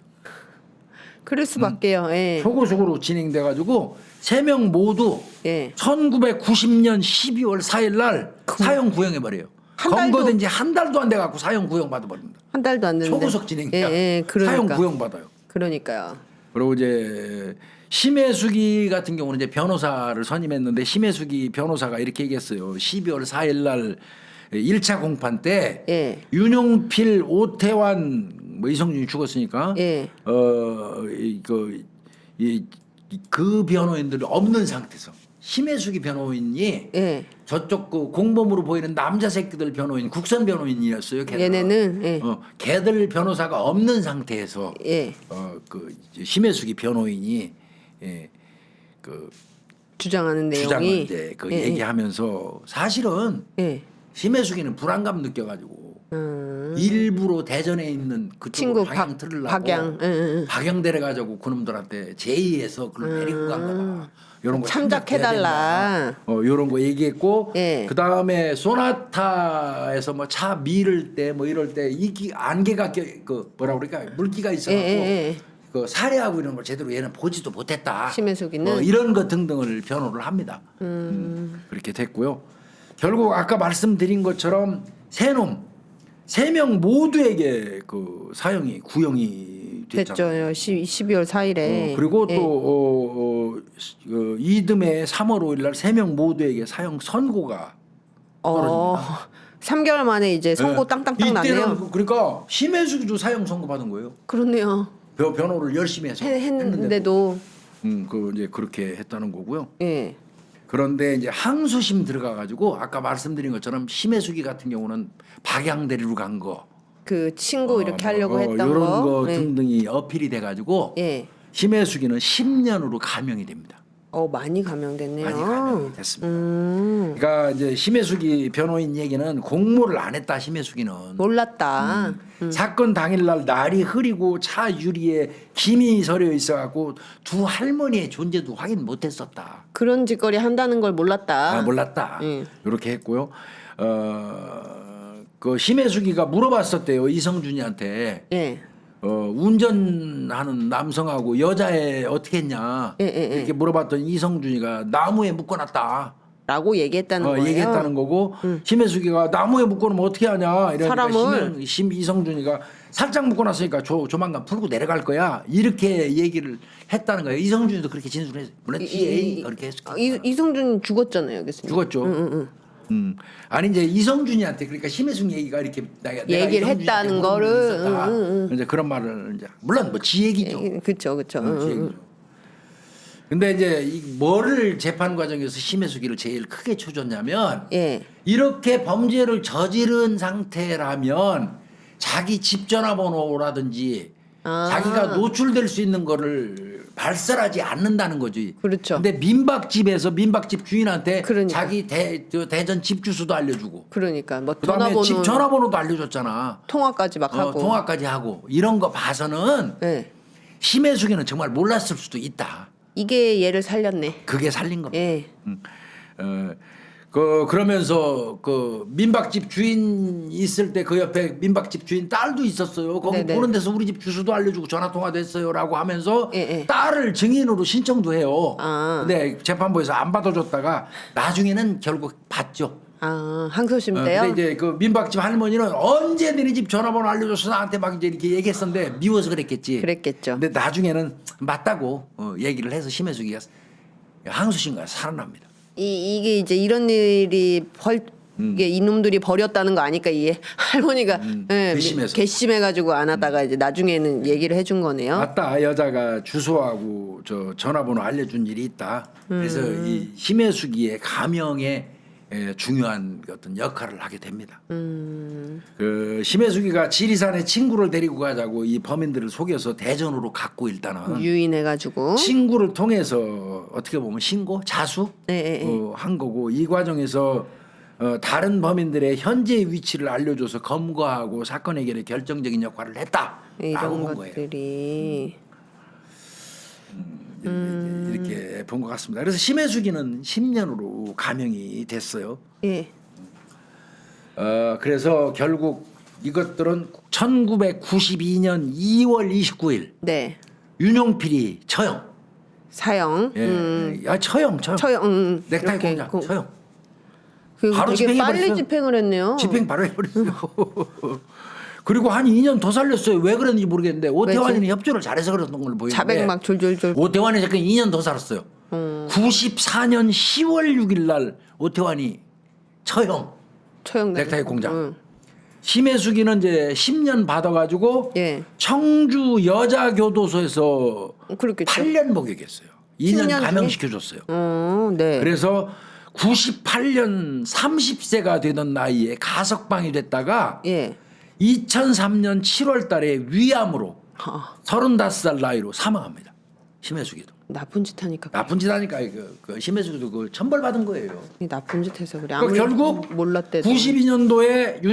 그럴 수밖에요. 예. 초고속으로 진행돼가지고 3명 모두 예. 1990년 12월 4일 날 사형 구형해버려요. 한 달도- 검거된 지 한 달도 안 돼갖고 사형 구형 받아버립니다. 한 달도 안 됐는데. 초고속 진행이야. 예, 그러니까. 사형 구형 받아요. 그러니까요. 그리고 이제 심혜숙이 같은 경우는 이제 변호사를 선임했는데 심혜숙이 변호사가 이렇게 얘기했어요. 12월 4일 날 1차 공판 때 예. 윤용필, 오태환, 뭐 이성준이 죽었으니까 예. 그 변호인들이 없는 상태에서 심혜숙이 변호인이 예. 저쪽 그 공범으로 보이는 남자 새끼들 변호인 국선 변호인이었어요. 걔들은. 얘네는 예. 걔들 변호사가 없는 상태에서 예. 그 심혜숙이 변호인이 주장하는 내용이 주장을 이제 그 예, 얘기하면서 사실은 예. 심혜숙이는 불안감 느껴가지고 일부러 대전에 있는 친구 그쪽으로 방향 틀으려고 박양. 박양 데려가지고 그놈들한테 제의해서 그걸 데리고 간 거다. 이런 거 참작해달라. 이런 거 얘기했고 예. 그 다음에 소나타에서 뭐 차 밀을 때 뭐 이럴 때 이기 안개가 그 뭐라 그럴까 물기가 있어갖고 예. 그 살해하고 이런 걸 제대로 얘는 보지도 못했다. 심혜숙이는? 이런 것 등등을 변호를 합니다. 그렇게 됐고요. 결국 아까 말씀드린 것처럼 세 명 모두에게 그 사형이 구형이 됐잖아요. 됐죠. 12월 4일에. 그리고 예. 또 이듬해 3월 5일 날 3명 모두에게 사형 선고가 떨어집니다. 3개월 만에 이제 선고 예. 땅땅땅 나네요. 이때는 그러니까 심혜숙이도 사형 선고 받은 거예요. 그렇네요. 변호를 열심히 해서 했는데도 그 이제 그렇게 했다는 거고요. 예. 그런데 이제 항소심 들어가 가지고 아까 말씀드린 것처럼 심혜숙이 같은 경우는 박양대리로 간 거, 그 친구 이렇게 하려고 했던 이런 거 예. 등등이 어필이 돼 가지고 예. 심혜숙이는 10년으로 감형이 됩니다. 많이 감형됐네요. 많이 감형이 됐습니다. 그러니까 이제 심혜숙이 변호인 얘기는 공모를 안 했다. 심혜숙이는 몰랐다. 사건 당일날 날이 흐리고 차 유리에 김이 서려 있어갖고 두 할머니의 존재도 확인 못했었다. 그런 짓거리 한다는 걸 몰랐다. 몰랐다. 이렇게 했고요. 그 심혜숙이가 물어봤었대요. 이성준이한테. 예. 운전하는 남성하고 여자애 어떻게 했냐 이렇게 물어봤더니 이성준이가 나무에 묶어놨다. 라고 얘기했다는 거예요. 얘기했다는 거고 심혜숙이가 나무에 묶어놓으면 어떻게 하냐 이러니까 사람을 이성준이가 살짝 묶어놨으니까 조만간 풀고 내려갈 거야 이렇게 얘기를 했다는 거예요. 이성준이도 그렇게 진술했어요. 물론 GA 그렇게 했을 이성준 죽었잖아요, 교수님. 죽었죠. 아니 이제 이성준이한테 그러니까 심혜숙 얘기가 이렇게 내가 얘기를 했다는 거를 이제 그런 말을 이제 물론 뭐 지 얘기죠. 그렇죠. 지 얘기죠. 근데 이제 뭐를 재판 과정에서 심혜숙이를 제일 크게 쳐줬냐면 예. 이렇게 범죄를 저지른 상태라면 자기 집 전화번호라든지 자기가 노출될 수 있는 거를 발설하지 않는다는 거지. 그렇죠. 근데 민박집에서 민박집 주인한테 그러니까. 자기 대전 집 주소도 알려주고 그러니까 뭐 그다음에 전화번호, 집 전화번호도 알려줬잖아. 통화까지 막 하고. 통화까지 하고 이런 거 봐서는 예. 심혜숙이는 정말 몰랐을 수도 있다. 이게 얘를 살렸네. 그게 살린 겁니다. 예. 그러면서 그 민박집 주인 있을 때 그 옆에 민박집 주인 딸도 있었어요. 거기 네네. 보는 데서 우리 집 주소도 알려주고 전화 통화도 했어요라고 하면서 예. 딸을 증인으로 신청도 해요. 아. 근데 재판부에서 안 받아줬다가 나중에는 결국 받죠. 항소심 때요. 근데 이제 그 민박집 할머니는 언제 너네 집 전화번호 알려줘서 나한테 막 이제 이렇게 얘기했었는데 미워서 그랬겠지. 그랬겠죠. 근데 나중에는 맞다고 얘기를 해서 심혜숙이가 항소심과 살아납니다. 이게 이제 이런 일이 이게 이놈들이 버렸다는 거 아니까 이 할머니가 예, 괘씸해서. 괘씸해가지고 안 하다가 이제 나중에는 얘기를 해준 거네요. 맞다. 여자가 주소하고 저 전화번호 알려준 일이 있다. 그래서 이 심해수기의 가명에 중요한 어떤 역할을 하게 됩니다. 그 심해수기가 지리산에 친구를 데리고 가자고 이 범인들을 속여서 대전으로 갖고 일단은 유인해가지고 친구를 통해서 어떻게 보면 신고 자수 한 거고 이 과정에서 다른 범인들의 현재 위치를 알려줘서 검거하고 사건 해결에 결정적인 역할을 했다라고 이런 본 거예요. 것들이 이렇게 본 것 같습니다. 그래서 심해수기는 10년으로 감형이 됐어요. 예. 그래서 결국 이것들은 1992년 2월 29일 네. 윤용필이 처형. 사형. 처형. 처형. 넥타이 이렇게 공장 처형. 그리고 바로 되게 빨리 집행해버렸어요. 집행을 했네요. 집행 바로 해버렸어요. 그리고 한 2년 더 살렸어요. 왜 그랬는지 모르겠는데 오태환이는 협조를 잘해서 그랬던 걸로 보이는데 자백 막 졸졸졸. 오태환이 잠깐 2년 더 살았어요. 94년 10월 6일 날 오태환이 처형. 처형. 넥타이 공장. 심해수기는 이제 10년 받아가지고 예. 청주 여자교도소에서 그렇겠죠. 8년 목욕했어요. 2년 10년 감형시켜줬어요. 네. 그래서 98년 30세가 되던 나이에 가석방이 됐다가 예. 2003년 7월 달에 위암으로 아, 35살 나이로 사망합니다. 심해수기도. 나쁜 짓 하니까. 나쁜 짓 하니까 그 심해수기도 그 천벌 받은 거예요. 나쁜 짓 해서 그래. 그러니까 아무리 결국 몰랐대도. 92년도에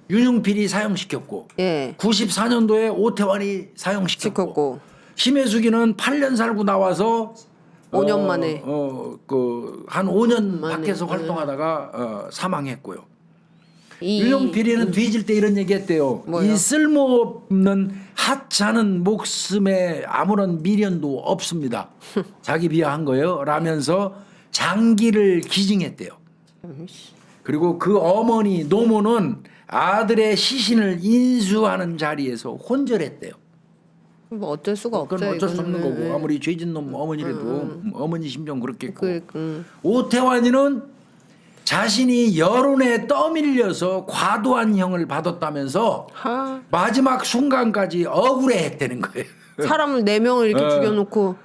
윤용필이 사형시켰고 예. 94년도에 오태환이 사형시켰고 시켰고. 심해수기는 8년 살고 나와서 5년 만에. 한 5년 만에. 밖에서 활동하다가 사망했고요. 이 윤용필이는 뒤질 때 이런 얘기했대요. 뭐요? 이 쓸모없는 하찮은 목숨에 아무런 미련도 없습니다. 자기 비하한 거예요. 라면서 장기를 기증했대요. 그리고 그 어머니 노모는 아들의 시신을 인수하는 자리에서 혼절했대요. 뭐 어쩔 수가 그건 없죠. 어쩔 수 없는 이거는. 거고 아무리 죄진 놈 어머니라도 어머니 심정 그렇겠고 그, 오태환이는 자신이 여론에 떠밀려서 과도한 형을 받았다면서 하, 마지막 순간까지 억울해했다는 거예요. 사람을 4명을 이렇게 죽여놓고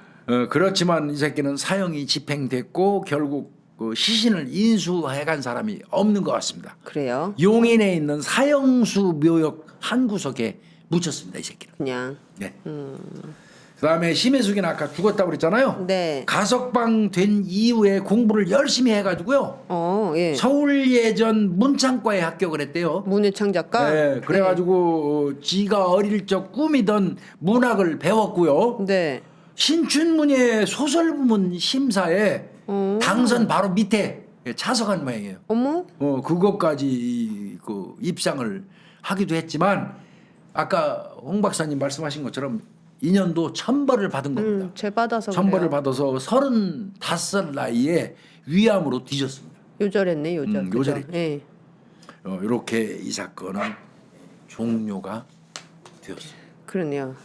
그렇지만 이 새끼는 사형이 집행됐고 결국 그 시신을 인수해간 사람이 없는 것 같습니다. 그래요. 용인에 있는 사형수 묘역 한 구석에 묻혔습니다. 이 새끼는. 그냥. 네. 그다음에 심해숙이는 아까 죽었다고 그랬잖아요. 네. 가석방 된 이후에 공부를 열심히 해가지고요. 예. 서울예전 문창과에 합격을 했대요. 문예창 작가. 네, 그래가지고 지가 어릴 적 꿈이던 문학을 배웠고요. 네. 신춘문예 소설 부문 심사에 당선 바로 밑에 차석한 모양이에요. 어머. 그것까지 그 입상을 하기도 했지만 아까 홍 박사님 말씀하신 것처럼 2년도 천벌을 받은 겁니다. 죄 받아서 천벌을 그래요. 받아서 35살 나이에 위암으로 뒤졌습니다. 요절했네 요절. 그죠? 요절했죠. 예. 이렇게 이 사건은 종료가 되었습니다. 그러네요.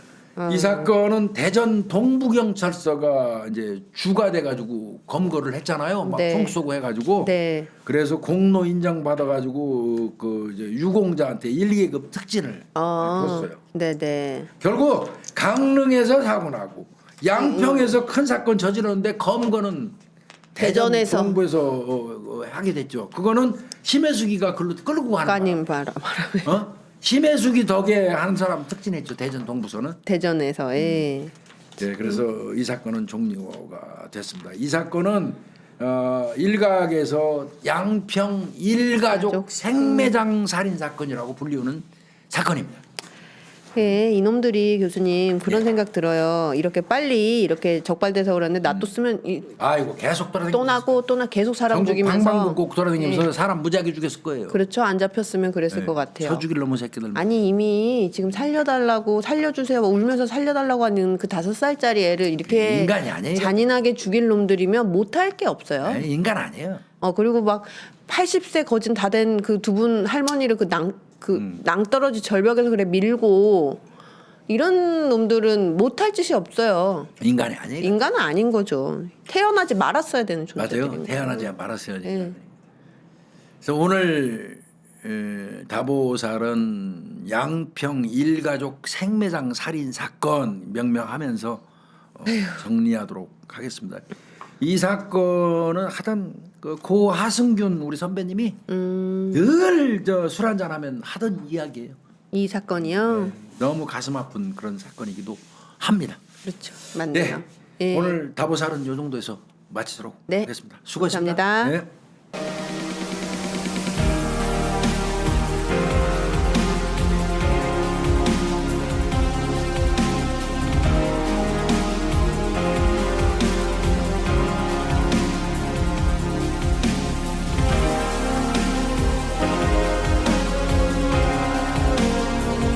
이 사건은 대전 동부경찰서가 이제 주가 돼가지고 검거를 했잖아요. 막 네. 총 쏘고 해가지고. 네. 그래서 공로 인정 받아가지고 그 이제 유공자한테 1계급 특진을 줬어요. 네네. 결국 강릉에서 사고 나고 양평에서 큰 사건 저질렀는데 검거는 대전에서. 대전 동부에서 하게 됐죠. 그거는 심해수기가 끌고 가는 까님 말하면 심해수기 덕에 한 사람 특진했죠. 대전 동부서는. 대전에서. 예. 네, 그래서 이 사건은 종료가 됐습니다. 이 사건은 일각에서 양평 일가족 가족 생매장 살인 사건이라고 불리우는 사건입니다. 예, 이놈들이 교수님 그런 생각 들어요. 이렇게 빨리 이렇게 적발돼서 그러는데 놔뒀으면 아이고 계속 돌아다니면서 또 나고 또 나 계속 사람 전국 죽이면서 방방곡곡 돌아다니면서 사람 무지하게 죽였을 거예요. 그렇죠. 안 잡혔으면 그랬을 것 같아요. 쳐 죽일 놈의 새끼들. 아니 이미 지금 살려달라고 살려주세요 울면서 살려달라고 하는 그 5살짜리 애를 이렇게 인간이 아니에요. 잔인하게 죽일 놈들이면 못할 게 없어요. 아니, 인간 아니에요. 그리고 막 80세 거진 다 된 그 두 분 할머니를 낭떠러지 절벽에서 그래 밀고 이런 놈들은 못할 짓이 없어요. 인간이 아니에요. 인간은 아닌 거죠. 태어나지 말았어야 되는 맞아요. 존재들인 거예요. 태어나지 말았어야 되는. 그래서 오늘 다보살은 양평 일가족 생매장 살인 사건 명명하면서 정리하도록 하겠습니다. 이 사건은 하던 그 고 하승균 우리 선배님이 늘 저 술 한잔 하면 하던 이야기예요. 이 사건이요. 너무 가슴 아픈 그런 사건이기도 합니다. 그렇죠. 맞네요. 네. 예. 오늘 다보살은 이 정도에서 마치도록 네. 하겠습니다. 수고하셨습니다. 감사합니다. 네.